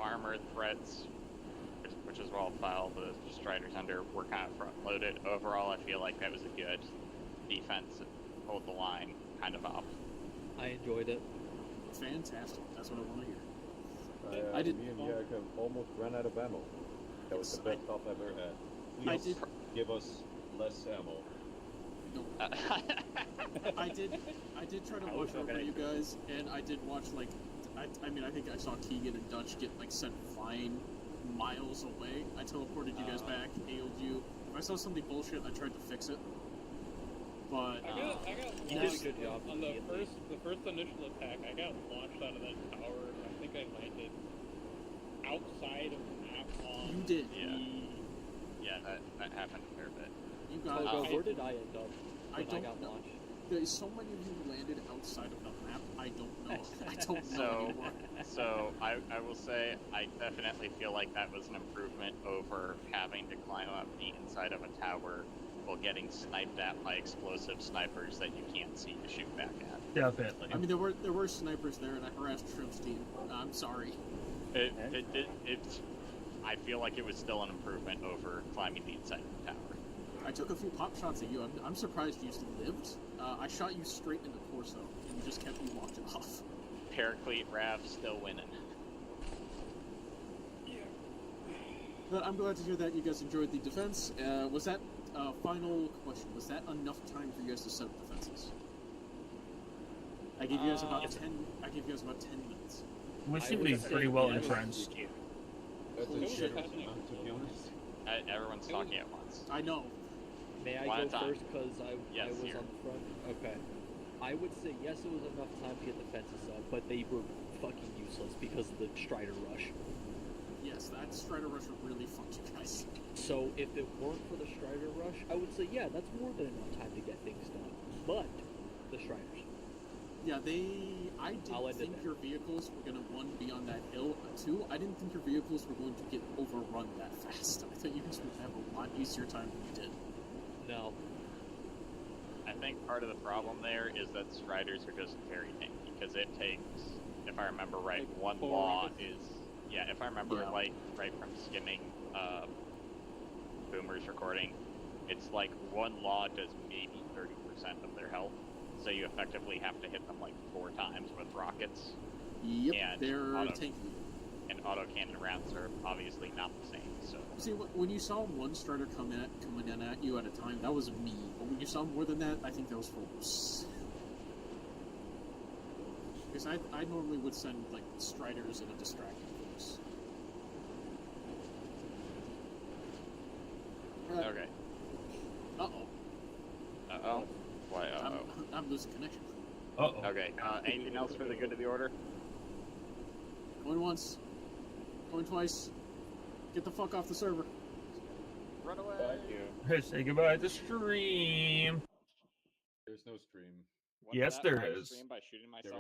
armor threats, which is what I'll file the Striders under, were kind of front-loaded, overall I feel like that was a good defense, hold the line kind of op. I enjoyed it. Fantastic. That's what I want to hear. I did. Me and Jack have almost ran out of ammo. That was the best op I've ever had. Please give us less ammo. I did try to watch over you guys, and I did watch like, I mean I think I saw Keegan and Dutch get like sent flying miles away. I teleported you guys back, hailed you. If I saw something bullshit, I tried to fix it. But I got you did a good job on the first initial attack. I got launched out of that tower. I think I landed outside of the map. You did. Yeah, that happened a fair bit. You got. Where did I end up? I don't got know. launched? There's so many of you landed outside of the map. I don't know. I don't know So, anymore. so I will say I definitely feel like that was an improvement over having to climb up the inside of a tower while getting sniped at by explosive snipers that you can't see to shoot back at. Definitely. I mean, there were snipers there, and I harassed Trim's team. I'm sorry. I feel like it was still an improvement over climbing the inside of the tower. I took a few pop shots at you. I'm surprised you still lived. I shot you straight in the torso, and you just kept me walked it off. Paraclete Rav still winning. Yeah. But I'm glad to hear that you guys enjoyed the defense. Was that final question? Was that enough time for you guys to set up defenses? I gave you guys about 10. I gave you guys about 10 minutes. We seem to be pretty well entrenched. That's Holy a shit. generous amount, to be honest. Everyone's talking at once. I know. May I One go at a time. first because I Yes, was here. on the front? Okay. I would say yes, it was enough time to get the fences up, but they were fucking useless because of the Strider rush. Yes, that Strider rush really fucked you guys. So if it weren't for the Strider rush, I would say yeah, that's more than enough time to get things done. But the Striders. Yeah, I didn't think your vehicles were gonna be on that hill. Two, I didn't think your vehicles were going to get overrun that fast. I thought you guys would have a lot easier time than you did. No. I think part of the problem there is that Striders are just very tanky, because it takes, if I remember right, Like one 4 law rockets. is, if I remember right from skimming Boomer's recording, it's like one law does maybe 30% of their health, so you effectively have to hit them like 4 times with rockets. Yep, and they're auto, tanky. And and autocannon rounds are obviously not the same. So See, when you saw one strider coming in at you at a time, that was me. But when you saw more than that, I think that was force. Because I normally would send like striders in a distracting force. okay. Uh-oh. Uh-oh. Why? Uh-oh. I'm losing connection. Uh-oh. Okay. Anything else for the good of the order? Going once. Going twice. Get the fuck off the server. Run away. Thank you. Hey, say goodbye to stream. There's no stream. What's Yes, that? there Live is. stream by shooting myself